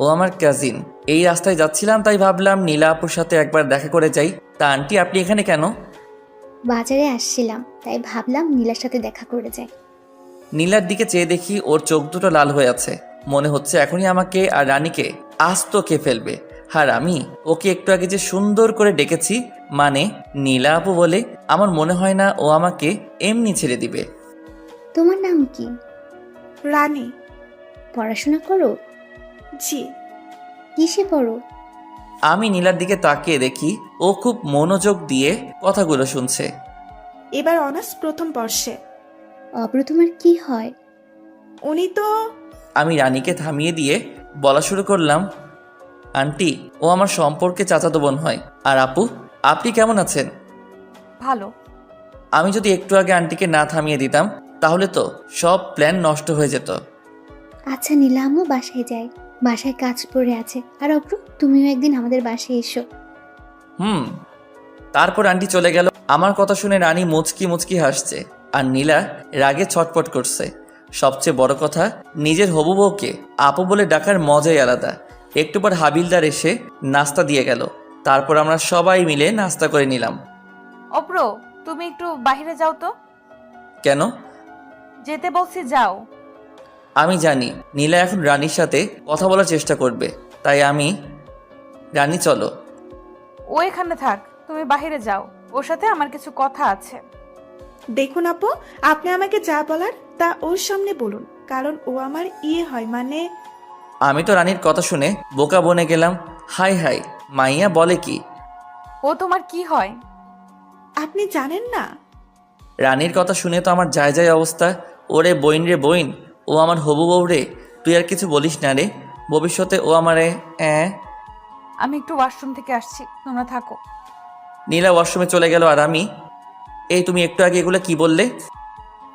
ও আমার কাজিন। এই রাস্তায় যাচ্ছিলাম, তাই ভাবলাম নীলা আপুর সাথে একবার দেখা করে যাই। তা আন্টি, আপনি এখানে কেন? বাজারে আসছিলাম, তাই ভাবলাম নীলার সাথে দেখা করে যাই। নীলার দিকে চেয়ে দেখি ওর চোখ দুটো লাল হয়ে আছে। মনে হচ্ছে এখনই আমাকে আর রানীকে আস্ত খেয়ে ফেলবে। আর আমি ওকে একটু আগে যে সুন্দর করে ডেকেছি, মানে নীলা আপু বলে, আমার মনে হয় না ও আমাকে এমনি ছেড়ে দিবে। তোমার নাম কি? রানী। পড়াশোনা করো? জি। কিসে পড়ো? আমি নীলার দিকে তাকিয়ে দেখি ও খুব মনোযোগ দিয়ে কথাগুলো শুনছে। এবার অনার্স প্রথম বর্ষে। অব্র, তোমার কি হয়? উনি তো। আমি রানীকে থামিয়ে দিয়ে বলা শুরু করলাম, আন্টি, ও আমার সম্পর্কে চাচাতো বোন হয়। আর আপু, আপনি কেমন আছেন? ভালো। আমি যদি একটু আগে আন্টিকে না থামিয়ে দিতাম, তাহলে তো সব প্ল্যান নষ্ট হয়ে যেত। আচ্ছা নীলামও বাসায় যাই, বাসায় কাজ পড়ে আছে। আর অব্র, তুমিও একদিন আমাদের বাসায় এসো। তারপর আন্টি চলে গেল। আমার কথা শুনে রানী মুচকি মুচকি হাসছে আর নীলা রাগে ছটপট করছে। সবচেয়ে বড় কথা, নিজের হবু বউকে আপু বলে ডাকার মজাই আলাদা। একটু পর হাবিলদার এসে নাস্তা দিয়ে গেল। তারপর আমরা সবাই মিলে নাস্তা করে নিলাম। অপ্র, তুমি একটু বাইরে যাও তো। কেন? যেতে বলছি, যাও। আমি জানি নীলা এখন রানীর সাথে কথা বলার চেষ্টা করবে, তাই আমি রানী চলো। ও এখানে থাক, তুমি বাইরে যাও, ওর সাথে আমার কিছু কথা আছে। দেখুন আপু, আপনি আমাকে যা বলার তা ওর সামনে বলুন, কারণ ও আমার হয়, মানে আমি তো রানীর কথা শুনে বোকা বনে গেলাম। হাই হাই, মাইয়া বলে কি? ও তোমার কি হয়? আপনি জানেন না? রানীর কথা শুনে তো আমার যায় যায় অবস্থা। ওরে বইন রে বইন, ও আমার হবু বউ রে। তুই আর কিছু বলিস না রে, ভবিষ্যতে ও আমারে আমি একটু ওয়াশরুম থেকে আসছি, তোমরা থাকো। নীলা ওয়াশরুমে চলে গেল আর আমি, এই তুমি একটু আগে এগুলো কি বললে?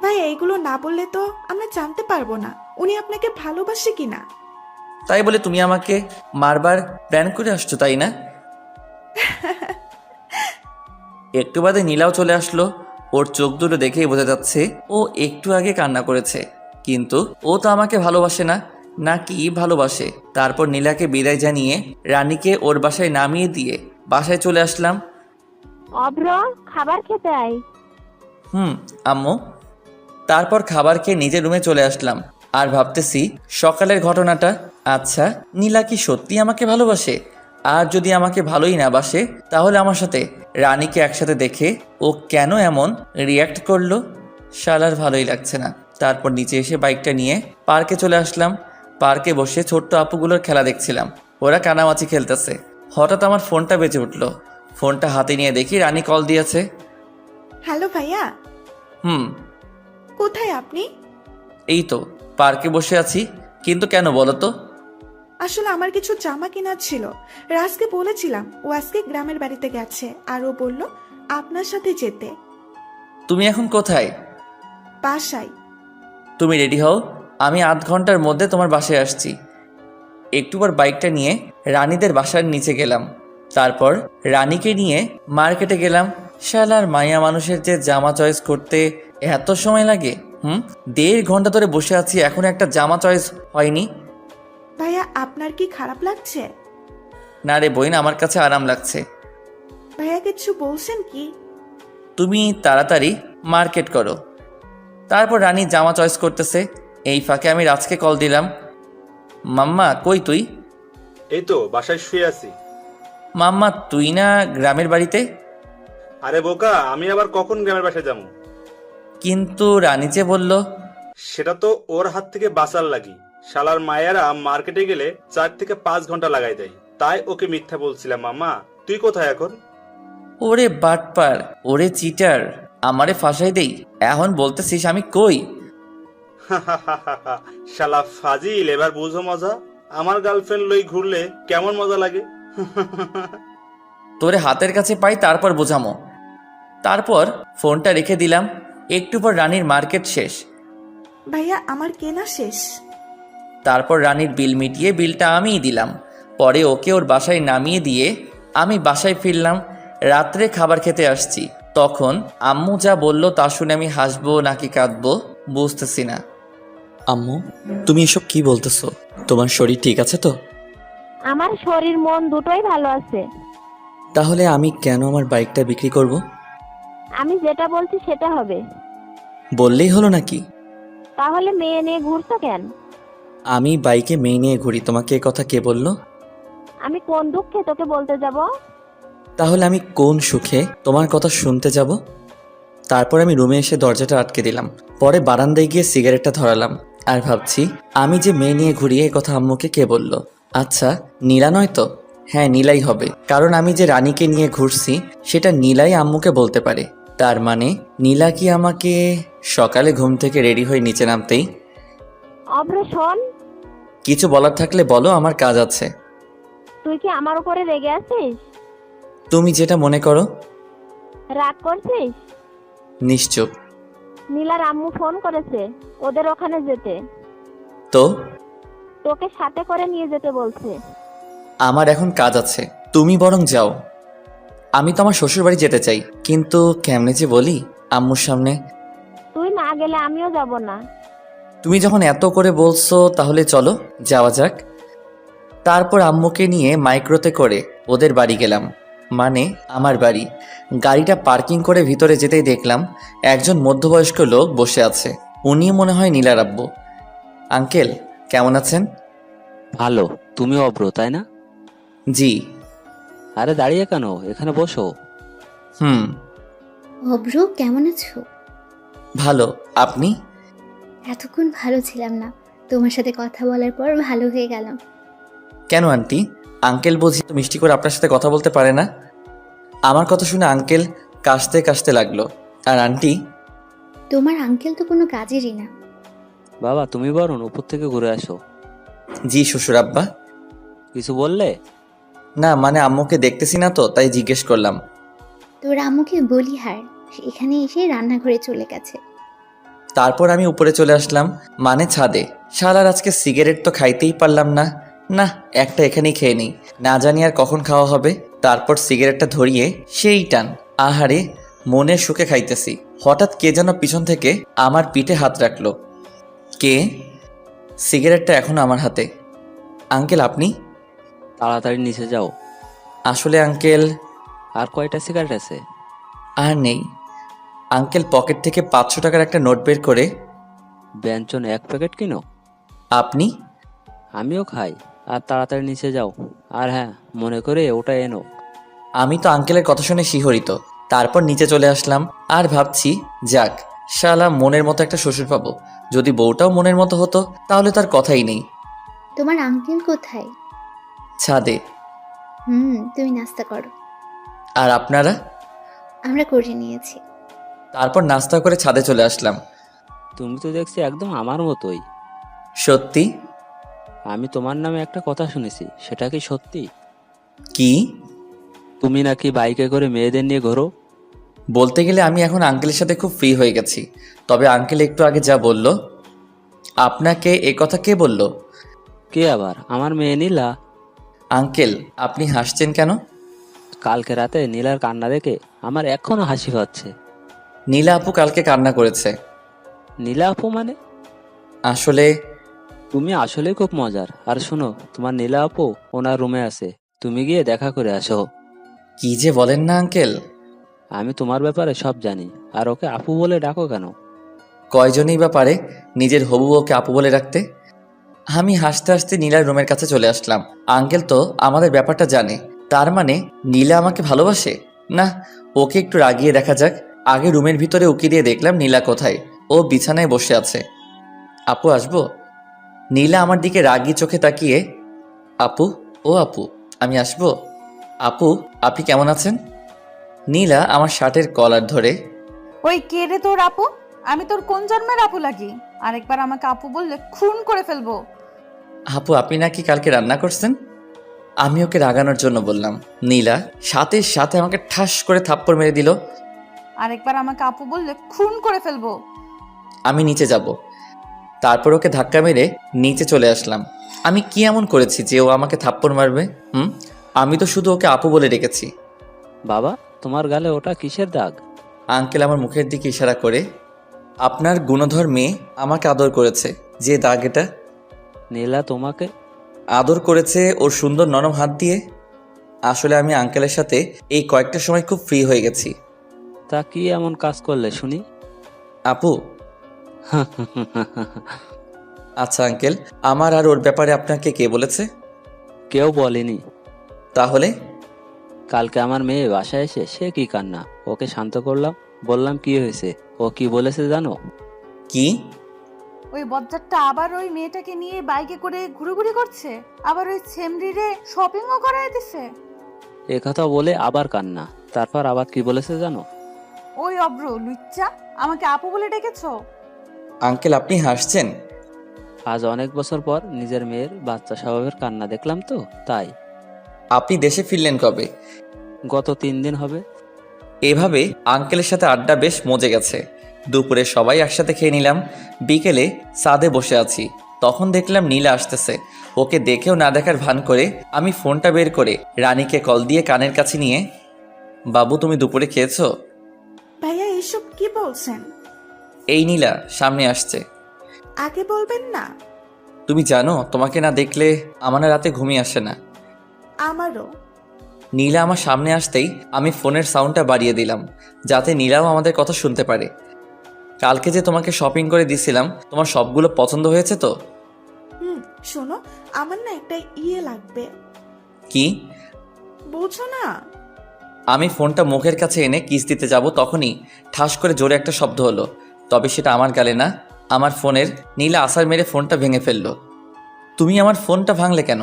ভাই এইগুলো না বললে তো আমরা জানতে পারবো না উনি আপনাকে ভালোবাসে কিনা। তাই বলে তুমি আমাকে মারবার প্ল্যান করে আসছো, তাই না? একটু বাদে নীলাও চলে আসলো। ওর চোখ দুটো দেখেই বোঝা যাচ্ছে ও একটু আগে কান্না করেছে, কিন্তু ও তো আমাকে ভালোবাসে না, নাকি ভালোবাসে? তারপর নীলাকে বিদায় জানিয়ে রানীকে ওর বাসায় নামিয়ে দিয়ে বাসায় চলে আসলাম। অভ্র, খাবার খেতে আয়। আম্মু। তারপর খাবার খেয়ে নিজের রুমে চলে আসলাম আর ভাবতেছি সকালের ঘটনাটা। আচ্ছা, নীলা কি সত্যি আমাকে ভালোবাসে? আর যদি আমাকে ভালোই না বাসে, তাহলে আমার সাথে রানীকে একসাথে দেখে ও কেন এমন রিয়্যাক্ট করলো? শালার ভালোই লাগছে না। তারপর নিচে এসে বাইকটা নিয়ে পার্কে চলে আসলাম। পার্কে বসে ছোট্ট আপুগুলোর খেলা দেখছিলাম, ওরা কানামাছি খেলতেছে। হঠাৎ আমার ফোনটা বেজে উঠলো। ফোনটা হাতে নিয়ে দেখি রানী কল দিয়েছে। হ্যালো ভাইয়া। কোথায় আপনি? এই তো পার্কে বসে আছি, কিন্তু কেন বলো তো? আসলে আমার কিছু জামা কেনার ছিল, রাজকে বলেছিলাম, ও আজকে গ্রামের বাড়িতে গেছে আর ও বলল আপনার সাথে যেতে। তুমি এখন কোথায়? বাসায়। তুমি রেডি হও, আমি আধ ঘন্টার মধ্যে তোমার বাসায় আসছি। একটু পর বাইকটা নিয়ে রানীদের বাসার নিচে গেলাম। তারপর রানীকে নিয়ে মার্কেটে গেলাম। শালার মাইয়া মানুষের যে জামা চয়েস করতে এত সময় লাগে। 1.5 ঘন্টা ধরে বসে আছি, এখন একটা জামা চয়েস হয়নি। ভাইয়া আপনার কি খারাপ লাগছে? না রে বইন, আমার কাছে আরাম লাগছে। ভাইয়া কিছু বলছেন কি? তুমি তাড়াতাড়ি মার্কেট করো। তারপর রানী জামা চয়েস করতেছে, এই ফাঁকে আমি রাজকে কল দিলাম। মাম্মা কই তুই? এই তো বাসায় শুয়ে আছি। মাম্মা তুই না গ্রামের বাড়িতে? আরে বোকা, আমি আবার কখন গ্রামের বাসায় যাবো? কিন্তু রানী যে বলল। সেটা তো ওর হাত থেকে বাঁচার লাগি। শালার মায়েরা মার্কেটে গেলে 4 থেকে 5 ঘন্টা লাগাই দেয়, তাই ওকে মিথ্যা বলছিলাম। মামা তুই কোথায় এখন? ওরে বাটপার, ওরে চিটার, আমারে ফাঁসাই দেই, এখন বলতেছিস আমি কই? শালা ফাজিল, এবার বুঝো মজা। আমার গার্লফ্রেন্ড লই ঘুরলে কেমন মজা লাগে। তোরে হাতের কাছে পাই, তারপর বোঝামো। তারপর ফোনটা রেখে দিলাম। একটু পর রানীর মার্কেট শেষ। ভাইয়া আমার কেনা শেষ। তারপর রানীর বিল মিটিয়ে বিলটা আমিই দিলাম। পরে ওকে ওর বাসায় নামিয়ে দিয়ে আমি বাসায় ফিরলাম। রাত্রে খাবার খেতে আসছি, তখন আম্মু যা বলল তা শুনে আমি হাসবো নাকি কাঁদবো বুঝতেছি না। আম্মু, তুমি এসব কি বলতেছো? তোমার শরীর ঠিক আছে তো? আমার শরীর মন দুটোই ভালো আছে। তাহলে আমি কেন আমার বাইকটা বিক্রি করব? আমি যেটা বলছি সেটা হবে। বললেই হলো নাকি? তাহলে মেয়ে নিয়ে ঘুরছো কেন? আমি বাইকে মেয়ে নিয়ে ঘুরি, তোমাকে এ কথা কে বললো? আমি কোন দুঃখে তোকে বলতে যাব? তাহলে আমি কোন সুখে তোমার কথা শুনতে যাব? তারপর আমি রুমে এসে দরজাটা আটকে দিলাম। পরে বারান্দায় গিয়ে সিগারেটটা ধরালাম আর ভাবছি আমি যে মেয়ে নিয়ে ঘুরি এ কথা আম্মুকে কে বলল? আচ্ছা, নীলা নয় তো? হ্যাঁ, নীলাই হবে, কারণ আমি যে রানীকে নিয়ে ঘুরছি সেটা নীলাই আম্মুকে বলতে পারে। তার মানে নীলা কি আমাকে সকালে ঘুম থেকে রেডি হয়ে নিচে নামতেই? অভ্র শোন, কিছু বলার থাকলে বলো, আমার কাজ আছে। তুই কি আমার উপরে রেগে আছিস? তুমি যেটা মনে করো। রাগ করছিস? নিশ্চুপ। নীলার আম্মু ফোন করেছে ওদের ওখানে যেতে। তো তোকে সাথে করে নিয়ে যেতে বলছে। আমার এখন কাজ আছে, তুমি বরং যাও। আমি তো আমার শ্বশুর বাড়ি যেতে চাই, কিন্তু কেমনে যে বলি আম্মুর সামনে। তুই না গেলে আমিও যাব না। তুমি যখন এত করে বলছো তাহলে চলো যাওয়া যাক। তারপর আম্মুকে নিয়ে মাইক্রোতে করে ওদের বাড়ি গেলাম, মানে আমার বাড়ি। গাড়িটা পার্কিং করে ভিতরে যেতেই দেখলাম একজন মধ্যবয়স্ক লোক বসে আছে। উনি মনে হয় নীলার আব্বু। আঙ্কেল কেমন আছেন? ভালো। তুমি অব্র, তাই না? জি। আরে দাঁড়িয়ে কেন, এখানে বসো। হুম। অব্র কেমন আছো? ভালো, আপনি? এতক্ষণ ভালো ছিলাম না, তোমার সাথে কথা বলার পর ভালো হয়ে গেলাম। কেন আন্টি? আঙ্কেল বুঝি তো মিষ্টি করে আপনার সাথে কথা বলতে পারে না? আমার কথা শুনে আঙ্কেল কাশতে কাশতে লাগলো। আর আন্টি? তোমার আঙ্কেল তো কোনো কাজেরই না। বাবা তুমি বরং উপর থেকে ঘুরে আসো। জি শ্বশুর আব্বা। কিছু বললে? না মানে আম্মুকে দেখতেছি না তো তাই জিজ্ঞেস করলাম। তোর আম্মুকে বলি হার, এখানে এসে রান্নাঘরে চলে গেছে। তারপর আমি উপরে চলে আসলাম, মানে ছাদে। শালার আজকে সিগারেট তো খাইতেই পারলাম না। না, একটা এখানেই খেয়ে নিই, না জানি আর কখন খাওয়া হবে। তারপর সিগারেটটা ধরিয়ে সেই টান। আহারে, মনের সুখে খাইতেছি। হঠাৎ কে যেন পিছন থেকে আমার পিঠে হাত রাখলো। কে? সিগারেটটা এখনো আমার হাতে। আঙ্কেল আপনি? তাড়াতাড়ি নিচে যাও। আসলে আঙ্কেল। আর কয়টা সিগারেট আছে? আর নেই। আঙ্কেল পকেট থেকে 500 টাকার একটা নোট বের করে। ব্যঞ্জন 1 প্যাকেট কিনো। আপনি? আমিও খাই। আর তাড়াতাড়ি নিচে যাও। আর হ্যাঁ, মনে করে ওটা এনো। আমি তো আঙ্কেলের কথা শুনে শিহরিত। তারপর নিচে চলে আসলাম আর ভাবছি, যাক শালা মনের মতো একটা শ্বশুর পাবো। যদি বউটাও মনের মতো হতো তাহলে তার কথাই নেই। তোমার আঙ্কেল কোথায়? ছাদে। তুমি নাস্তা করো। আর আপনারা? আমরা করে নিয়েছি। তারপর নাস্তা করে ছাদে চলে আসলাম। তুমি তো দেখছি একদম আমার মতোই। সত্যি? আমি তোমার নামে একটা কথা শুনেছি, সেটা কি সত্যি? কি? তুমি নাকি বাইকে করে মেয়েদের নিয়ে ঘোরো। বলতে গেলে আমি এখন আঙ্কেলের সাথে খুব ফ্রি হয়ে গেছি। তবে আঙ্কেল একটু আগে যা বলল। আপনাকে এ কথা কে বলল? কে আবার? আমার মেয়ে নীলা। আঙ্কেল আপনি হাসছেন কেন? কালকে রাতে নীলার কান্না দেখে আমার এখনো হাসি পাচ্ছে। নীলা আপু কালকে কান্না করেছে। নীলা আপু মানে? আসলে তুমি আসলে খুব মজার। আর শোনো, তোমার নীলা আপু ওনার রুমে আছে, তুমি গিয়ে দেখা করে আসো। কি যে বলেন না আঙ্কেল। আমি তোমার ব্যাপারে সব জানি। আর ওকে আপু বলে ডাকো কেন? কয়জনই বা পারে নিজের হবু বউকে আপু বলে রাখতে। আমি হাসতে হাসতে নীলার রুমের কাছে চলে আসলাম। আঙ্কেল তো আমাদের ব্যাপারটা জানে, তার মানে নীলা আমাকে ভালোবাসে। না, ওকে একটু রাগিয়ে দেখা যাক। আগে রুমের ভিতরে উকি দিয়ে দেখলাম নীলা কোথায়। ও বিছানায় বসে আছে। আপু আসবো? নীলা আমার দিকে রাগি চোখে তাকিয়ে, আপু, ও আপু আমি আসবো? আপু আপনি কেমন আছেন? নীলা আমার শার্টের কলার ধরে, ওই কে রে তোর আপু? আমি তোর কোন জন্মের আপু লাগি? আরেকবার আমাকে আপু বললে খুন করে ফেলবো। আপু আপনি নাকি কালকে রান্না করছেন? আমি ওকে রাগানোর জন্য বললাম। নীলা সাথে সাথে আমাকে ঠাস করে থাপ্পড় মেরে দিল। আরেকবার আমাকে আপু বললে খুন করে ফেলবো। আমি নিচে যাব। তারপর ওকে ধাক্কা মেরে নিচে চলে আসলাম। আমি কি এমন করেছি যে ও আমাকে থাপ্পড় মারবে? আমি তো শুধু ওকে আপু বলে ডেকেছি। বাবা, তোমার গালে ওটা কিসের দাগ? আঙ্কেল আমার মুখের দিকে ইশারা করে, আপনার গুণধর মেয়ে আমাকে আদর করেছে, যে দাগ এটা। নীলা তোমাকে আদর করেছে ওর সুন্দর নরম হাত দিয়ে। আসলে আমি আঙ্কেলের সাথে এই কয়েকটা সময় খুব ফ্রি হয়ে গেছি। তা কি এমন কাজ করলে শুনি? আপু আচ্ছা আঙ্কেল, আমার আর ওর ব্যাপারে আপনাকে কে বলেছে? কেউ বলেনি। তাহলে? কালকে আমার মেয়ে বাসায় এসে সে কি কান্না, ওকে শান্ত করলাম, বললাম কি হয়েছে। ও কি বলেছে জানো? কি? ওই বজ্জারটা আবার ওই মেয়েটাকে নিয়ে বাইকে করে ঘুরোঘুরি করছে, আবার ওই ছেমরিরে শপিংও করায় দিছে। এ কথা বলে আবার কান্না। তারপর আবার কি বলেছে জানো? ওই অব্র লুচ্চা, আমাকে আপু বলে ডেকেছো? আঙ্কেল আপনি হাসছেন? আজ অনেক বছর পর নিজের মেয়ের বাচ্চা স্বভাবের কান্না দেখলাম তো তাই। আপনি দেশে ফিরলেন কবে? গত 3 দিন হবে। এভাবে আঙ্কেলের সাথে আড্ডা বেশ মজে গেছে। দুপুরে সবাই একসাথে খেয়ে নিলাম। বিকেলে ছাদে বসে আছি, তখন দেখলাম নীলা আসতেছে। ওকে দেখেও না দেখার ভান করে আমি ফোনটা বের করে রানীকে কল দিয়ে কানের কাছে নিয়ে, বাবু তুমি দুপুরে খেয়েছো? ভাইয়া এসব কি বলছেন? এই নীলা সামনে আসছে। আগে বলবেন না। তুমি জানো তোমাকে না দেখলে আমার না রাতে ঘুমিয়ে আসে না। আমারও। নীলা আমার সামনে আসতেই আমি ফোনের সাউন্ডটা বাড়িয়ে দিলাম, যাতে নীলাও আমাদের কথা শুনতে পারে। কালকে যে তোমাকে শপিং করে দিছিলাম, তোমার সবগুলো পছন্দ হয়েছে তো? শোনো, আমার না একটা লাগবে। কি? বুঝো না? আমি ফোনটা মুখের কাছে এনে কিস দিতে যাব, তখনই ঠাস করে জোরে একটা শব্দ হলো। তবে সেটা আমার গালে না, আমার ফোনের। নীলা আছাড় মেরে ফোনটা ভেঙে ফেললো। তুমি আমার ফোনটা ভাঙলে কেন?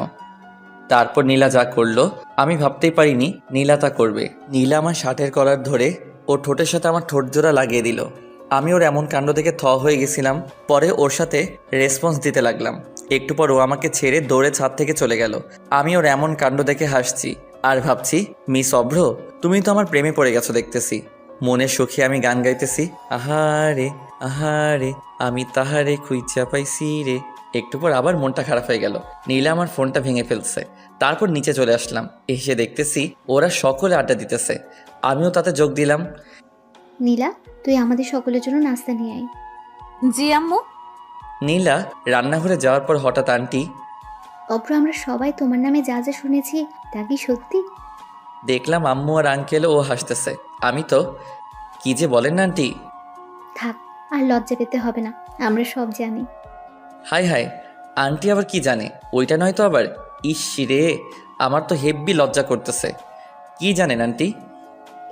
তারপর নীলা যা করলো আমি ভাবতেই পারিনি নীলা তা করবে। নীলা আমার শার্টের কলার ধরে ওর ঠোঁটের সাথে আমার ঠোঁট জোড়া লাগিয়ে দিল। আমি ওর এমন কাণ্ড দেখে থ হয়ে গেছিলাম। পরে ওর সাথে রেসপন্স দিতে লাগলাম। একটু পর ও আমাকে ছেড়ে দৌড়ে ছাদ থেকে চলে গেল। আমি ওর এমন কাণ্ড দেখে হাসছি আর ভাবছি, মিস অভ্র, তুমি তো আমার প্রেমে পড়ে গেছো দেখতেছি। মনের সুখে আমি গান গাইতেছি, আহারে আহারে আমি তাহারে খুঁজা পাইছি রে। একটু পর আবার মনটা খারাপ হয়ে গেল। নীলা আমার ফোনটা ভেঙে ফেলছে। তারপর নিচে চলে আসলাম। এসে দেখতেছি ওরা সকলে আড্ডা দিতেছে, আমিও তাতে যোগ দিলাম। নীলা, তুই আমাদের সকলের জন্য নাস্তা নিয়ে আয়। জি আম্মু। নীলা রান্নাঘরে যাওয়ার পর হঠাৎ আন্টি, অভ্র, আমরা সবাই তোমার নামে যা যা শুনেছি তা কি সত্যি? দেখলাম আম্মু আর আঙ্কেলও ও হাসতেছে। আমি তো কি যে বলেন না আন্টি। থাক, আর লজ্জা পেতে হবে না, আমরা সব জানি। হাই হাই, আন্টি আবার কি জানে? ওইটা নয় তো আবার। ইস রে, আমার তো হেব্বি লজ্জা করতেছে। কি জানেন আন্টি?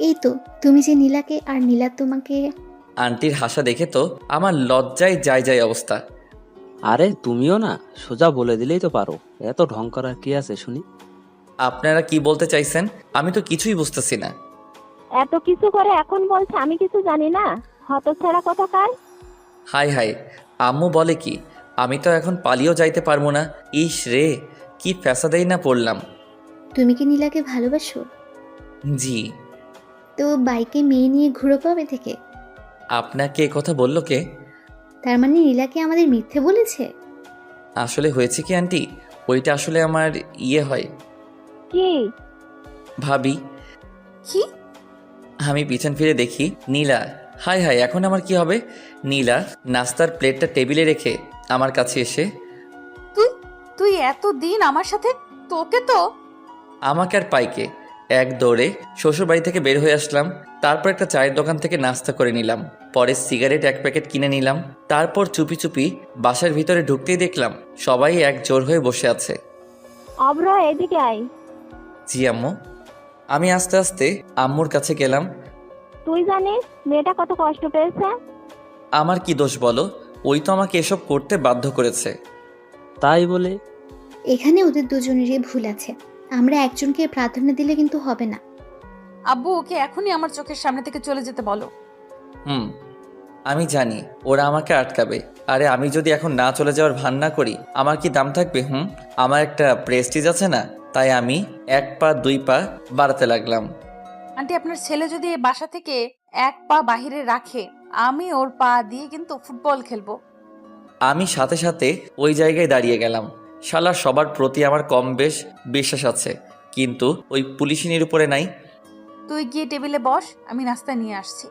এই তো, তুমি যে নীলাকে আর নীলা তোমাকে। আন্টির হাসা দেখে তো আমার লজ্জায় যায় অবস্থা। আরে তুমিও না, সোজা বলে দিলেই তো পারো, এত ঢং করার কি আছে শুনি? আপনারা কি বলতে চাইছেন? আমি তো কিছুই বুঝতেছি না। এত কিছু করে এখন বলছে আমি কিছু জানি না, হতচ্ছাড়া কোথাকার। হাই হাই, আম্মু বলে কি? আমি তো এখন পালিয়েও যাইতে পারবো না। ইস রে, কি ফ্যাসাদেই না পড়লাম। তুমি কি নীলাকে ভালোবাসো? জি। তো বাইকে মেয়ে নিয়ে ঘুরো কবে থেকে? আপনাকে কথা বললো কে? তার মানে নীলাকে আমাদের মিথ্যে বলেছে? আসলে হয়েছে কি আন্টি, ওইটা আসলে আমার হয় কি ভাবি। কি? আমি পিছন ফিরে দেখি নীলা। হাই হাই, এখন আমার কি হবে? নীলা নাস্তার প্লেটটা টেবিলে রেখে আমার কাছে এসে, তুই এতদিন আমার সাথে, তোকে তো। আমাকে আর পাইকে এক দৌড়ে শ্বশুর বাড়ি থেকে বের হয়ে আসলাম। তারপর একটা চায়ের দোকান থেকে নাস্তা করে নিলাম। পরে সিগারেট এক প্যাকেট কিনে নিলাম। তারপর চুপি চুপি বাসার ভিতরে ঢুকতেই দেখলাম সবাই এক জোর হয়ে বসে আছে। অভ্র, এদিকে আয়। জি আম্মু। আমি আস্তে আস্তে আম্মুর কাছে গেলাম। তুই জানিস মেয়েটা কত কষ্ট পেয়েছে? আমার কি দোষ বলো? ওই তো আমাকে এসব করতে বাধ্য করেছে। তাই বলে? এখানে ওদের দুজনেরই ভুল আছে, আমরা একজনকে প্রাধান্য দিলে কিন্তু হবে না। আব্বু, ওকে এখনই আমার চোখের সামনে থেকে চলে যেতে বলো। আমি জানি ওরা আমাকে আটকাবে। আরে আমি যদি এখন না চলে যাওয়ার ভান না করি, আমার কি দাম থাকবে? আমার একটা প্রেস্টিজ আছে না? তাই আমি 1 পা 2 পা বাড়াতে লাগলাম। আন্টি, আপনার ছেলে যদি এই বাসা থেকে 1 পা বাহিরে রাখে, আমি ওর পা দিয়ে কিন্তু ফুটবল খেলবো। আমি সাথে সাথে ওই জায়গায় দাঁড়িয়ে গেলাম। শালা সবার প্রতি আমার কম বেশ বিশ্বাস আছে, কিন্তু ওই পুলিশিনীর উপরে নাই। তুই গিয়ে টেবিলে বস, আমি নাস্তা নিয়ে আসছি।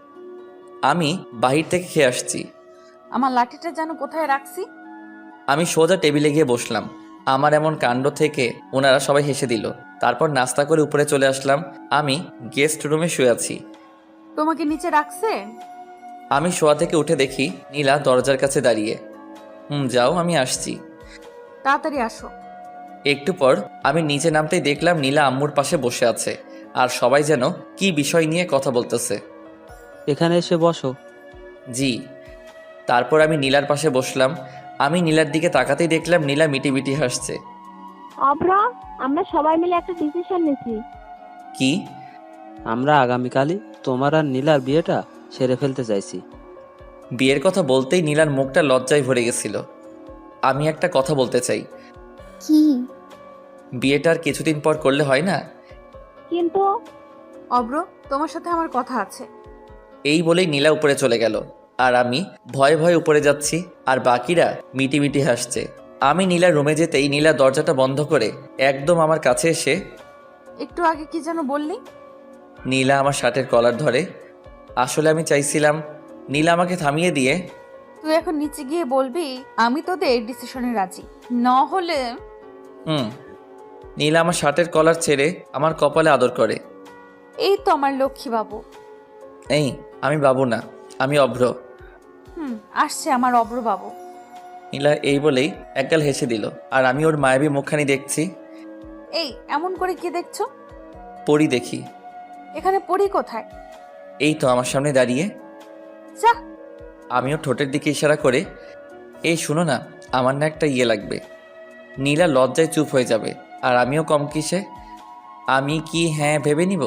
আমি বাহির থেকে খেয়ে আসছি। আমার লাঠিটা যেন কোথায় রাখছি। আমি সোজা টেবিলে গিয়ে বসলাম। আমার এমন কাণ্ড থেকে ওনারা সবাই হেসে দিল। তারপর নাস্তা করে উপরে চলে আসলাম। আমি গেস্ট রুমে শুয়ে আছি। তোমাকে নিচে রাখছে? আমি শোয়া থেকে উঠে দেখি নীলা দরজার কাছে দাঁড়িয়ে। যাও, আমি আসছি। তাড়াতাড়ি আসো। একটু পর আমি নিচে নামতেই দেখলাম নীলা আম্মুর পাশে বসে আছে, আর সবাই যেন কি বিষয় নিয়ে কথা বলতেছে। এখানে এসে বসো। জি। তারপর আমি নীলার পাশে বসলাম। আমি নীলার দিকে তাকাতেই দেখলাম নীলা মিটি মিটি হাসছে। অভ্র, আমরা সবাই মিলে একটা ডিসিশন নিয়েছি। কি? আমরা আগামীকালই তোমার আর নীলার বিয়েটা সেরে ফেলতে চাইছি। বিয়ের কথা বলতেই নীলার মুখটা লজ্জায় ভরে গেছিল। আমি একটা কথা বলতে চাই। কি? বিয়েটা আর কিছুদিন পর করলে হয় না? কিন্তু অভ্র, তোমার সাথে আমার কথা আছে। এই বলেই নীলা উপরে চলে গেল, আর আমি ভয়ে ভয়ে উপরে যাচ্ছি, আর বাকিরা মিটি মিটি হাসছে। আমি নীলার রুমে যেতেই নীলা দরজাটা বন্ধ করে একদম আমার কাছে এসে, একটু আগে কি যেন বললি? নীলা আমার শার্টের কলার ধরে। আসলে আমি চাইছিলাম নীলা আমাকে থামিয়ে দিয়ে তুই এখন নিচে গিয়ে বলবি আমি তোদের ডিসিশনে রাজি, না হলে নীলা আমার শার্টের কলার ছেড়ে আমার কপালে আদর করে। এই তো আমার লক্ষ্মী বাবু। এই, আমি বাবু না, আমি অভ্র। আসছে আমার অব্র বাবু। নীলা এই বলেই একগাল হেসে দিল, আর আমি ওর মায়াবী মুখখানি দেখছি। এই এমন করে কি দেখছো? পরি দেখি। এখানে পড়ি কোথায়? এই তো আমার সামনে দাঁড়িয়ে। যা। আমিও ঠোঁটের দিকে ইশারা করে, এই শুনো না, আমার না একটা ইয়ে লাগবে। নীলা লজ্জায় চুপ হয়ে যাবে, আর আমিও কম কিসে। আমি কি হ্যাঁ ভেবে নিব?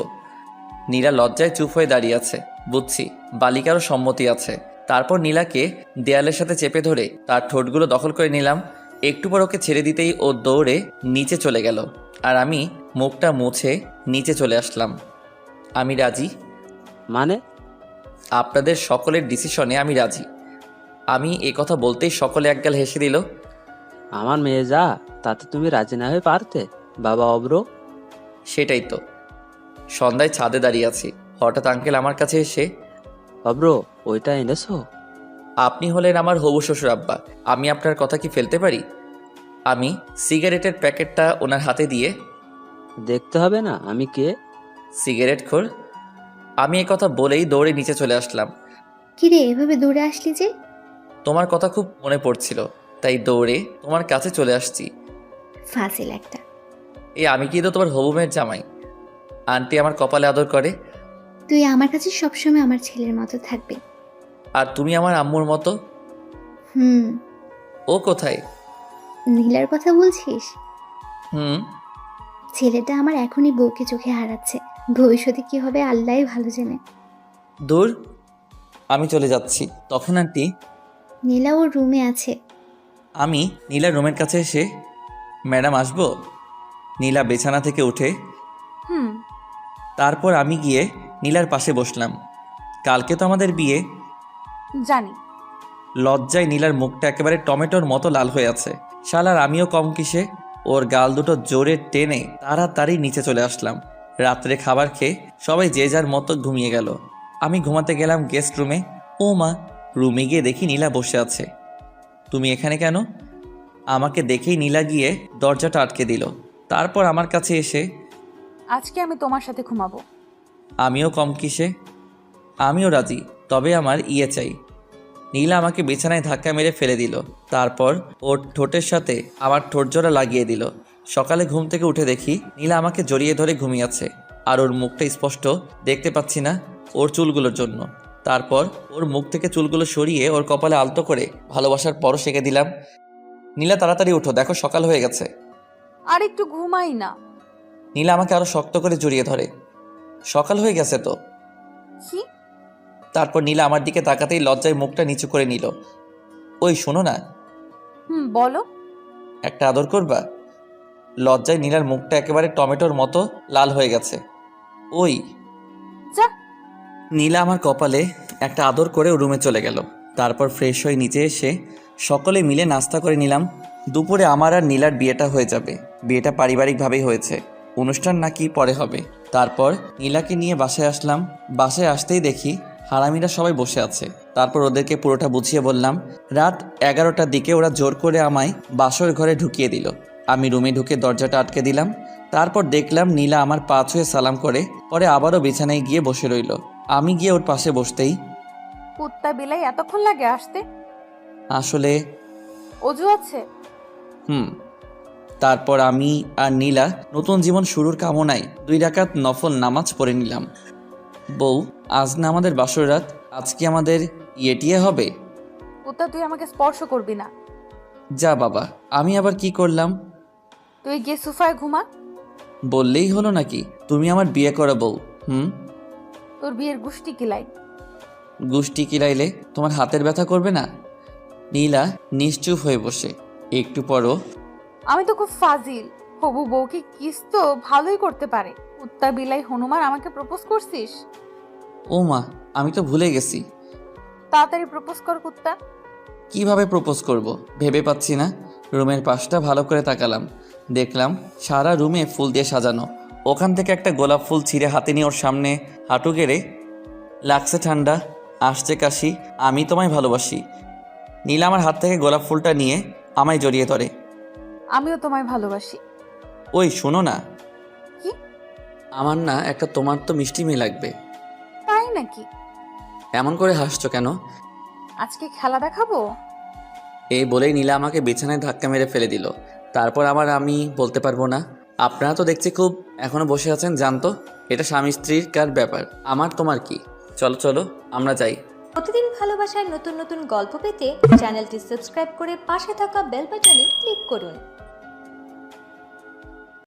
নীলা লজ্জায় চুপ হয়ে দাঁড়িয়ে আছে। বুঝছি বালিকারও সম্মতি আছে। তারপর নীলাকে দেয়ালের সাথে চেপে ধরে তার ঠোঁটগুলো দখল করে নিলাম। একটু পর ওকে ছেড়ে দিতেই ও দৌড়ে নিচে চলে গেল, আর আমি মুখটা মুছে নিচে চলে আসলাম। আমি রাজি। মানে? আপনাদের সকলের ডিসিশনে আমি রাজি। আমি এই কথা বলতেই সকলে একগাল হেসে দিল। আমার মেয়ে যা, তাতে তুমি রাজি না হয়ে পারতে বাবা অব্র? সেটাই তো। সন্ধ্যায় ছাদে দাঁড়িয়ে আছি, হঠাৎ আঙ্কেল আমার কাছে এসে, অব্র ওইটা এনেছো? আপনি হলেন আমার হবু শ্বশুর আব্বা, আমি আপনার কথা কি ফেলতে পারি? আমি সিগারেটের প্যাকেটটা ওনার হাতে দিয়ে, দেখতে হবে না আমি কে? সিগারেট খোর। আমি এই কথা বলেই দৌড়ে নিচে চলে আসলাম। কিরে এভাবে দৌড়ে আসলি যে? তোমার কথা খুব মনে পড়ছিল, তাই দৌড়ে তোমার কাছে চলে আসছি। ফাজিল একটা। আমি কি তো তোমার হবু মেয়ের জামাই? আন্টি আমার কপালে আদর করে। তুই আমার কাছে সবসময় আমার ছেলের মতো থাকবি। আর তুমি আমার আম্মুর মতো। ও কোথায়? নীলার কথা বলছিস? হুম। ছেলেটা আমার এখনই বউকে চোখে হারাচ্ছে, ভবিষ্যতে কি হবে আল্লাহই ভালো জানে। দূর, আমি চলে যাচ্ছি। তখন আন্টি, নীলা ওর রুমে আছে। আমি নীলার রুমের কাছে এসে, ম্যাডাম আসবো? নীলা বিছানা থেকে উঠে। তারপর আমি গিয়ে নীলার পাশে বসলাম। কালকে তো আমাদের বিয়ে। জানি। লজ্জায় নীলার মুখটা একেবারে টমেটোর মতো লাল হয়ে আছে। শালার আমিও কম কিসে। ওর গাল দুটো জোরে টেনে তাড়াতাড়ি নিচে চলে আসলাম। রাত্রে খাবার খেয়ে সবাই যে যার মতো ঘুমিয়ে গেল। আমি ঘুমাতে গেলাম গেস্ট রুমে। ও মা, রুমে গিয়ে দেখি নীলা বসে আছে। তুমি এখানে কেন? আমাকে দেখেই নীলা গিয়ে দরজাটা আটকে দিল। তারপর আমার কাছে এসে, আজকে আমি তোমার সাথে ঘুমাবো। আমিও কম কিসে। আমিও রাজি, তবে আমার ইয়ে চাই। নীলা আমাকে বিছানায় ধাক্কা মেরে ফেলে দিল। তারপর ওর ঠোঁটের সাথে আমার ঠোঁট জোড়া লাগিয়ে দিল। সকালে ঘুম থেকে উঠে দেখি নীলা আমাকে জড়িয়ে ধরে ঘুমিয়েছে, আর ওর মুখটা স্পষ্ট দেখতে পাচ্ছি না ওর চুলগুলোর জন্য। তারপর ওর মুখ থেকে চুলগুলো সরিয়ে ওর কপালে আলতো করে ভালোবাসার পরশ এঁকে দিলাম। নীলা তাড়াতাড়ি উঠো, দেখো সকাল হয়ে গেছে। আর একটু ঘুমাই না। নীলা আমাকে আরো শক্ত করে জড়িয়ে ধরে। সকাল হয়ে গেছে তো। কি? তারপর নীলা আমার দিকে তাকাতেই লজ্জায় মুখটা নিচু করে নিল। ওই শোনো না। বলো। একটা আদর করবা? লজ্জায় নীলার মুখটা একেবারে টমেটোর মতো লাল হয়ে গেছে। ওই যা। নীলা আমার কপালে একটা আদর করে রুমে চলে গেল। তারপর ফ্রেশ হয়ে নিচে এসে সকলে মিলে নাস্তা করে নিলাম। দুপুরে আমার আর নীলার বিয়েটা হয়ে যাবে। বিয়েটা পারিবারিকভাবেই হয়েছে, অনুষ্ঠান নাকি পরে হবে। তারপর নীলাকে নিয়ে বাসায় আসলাম। বাসায় আসতেই দেখি হারামিরা সবাই বসে আছে। তারপর ওদেরকে পুরোটা বুঝিয়ে বললাম। রাত 11টার দিকে ওরা জোর করে আমায় বাসর ঘরে ঢুকিয়ে দিল। আমি রুমে ঢুকে দরজাটা আটকে দিলাম। তারপর দেখলাম নীলা আমার পা ছুঁয়ে সালাম করে পরে আবারও বিছানায় গিয়ে বসে রইল। আমি গিয়ে ওর পাশে বসতেই, কুত্তা বিলাই এতক্ষণ লাগে আসতে? আসলে অজু আছে। তারপর আমি আর নীলা নতুন জীবন শুরুর কামনায় 2 রাকাত নফল নামাজ পড়ে নিলাম। বউ, আজ না আমাদের বাসর রাত, আজ কি আমাদের ইয়েটিয়ে হবে? কুত্তা তুই আমাকে স্পর্শ করবি না। যা বাবা, আমি আবার কি করলাম? তুই গিয়ে সোফায় ঘুমা। বললেই হলো নাকি? তুমি আমার বিয়ে করা বউ। তোর বিয়ের গুষ্টি কিলাই। গুষ্টি কিলাইলে তোমার হাতের ব্যথা করবে না? নীলা নিশ্চুপ হয়ে বসে। একটু পরও, আমি তো খুব ফাজিল। হবু বউকে কিস তো ভালোই করতে পারে। কুত্তা বিলাই হনুমান আমাকে প্রপোজ করছিস? ও মা, আমি তো ভুলে গেছি। তাড়াতাড়ি প্রপোজ কর কুত্তা। কিভাবে প্রপোজ করব ভেবে পাচ্ছি না। রুমের পাশটা ভালো করে তাকালাম। দেখলাম সারা রুমে ফুল দিয়ে সাজানো। ওখান থেকে একটা গোলাপ ফুল ছিঁড়ে হাতে নিয়ে ওর সামনে হাঁটু গেড়ে, লাগছে ঠান্ডা, আসছে কাশি, আমি তোমায় ভালোবাসি। নীলা আমার হাত থেকে গোলাপ ফুলটা নিয়ে আমায় জড়িয়ে ধরে। আমিও তোমায় ভালোবাসি। ওই শোনো না, কি? আমার না একটা তোমার তো মিষ্টি মেয়ে লাগবে। তাই নাকি? এমন করে হাসছো কেন? আজকে খেলা দেখাবো? এই বলেই নীলা আমাকে বিছানায় ধাক্কা মেরে ফেলে দিল। তারপর আমি বলতে পারবো না। আপনারা তো দেখছি খুব এখনো বসে আছেন, জানতো এটা স্বামী স্ত্রীর কার ব্যাপার, আমার তোমার কি? চলো চলো আমরা যাই। প্রতিদিন ভালোবাসার নতুন নতুন গল্প পেতে চ্যানেলটি সাবস্ক্রাইব করে পাশে থাকা বেল বাটনে ক্লিক করুন।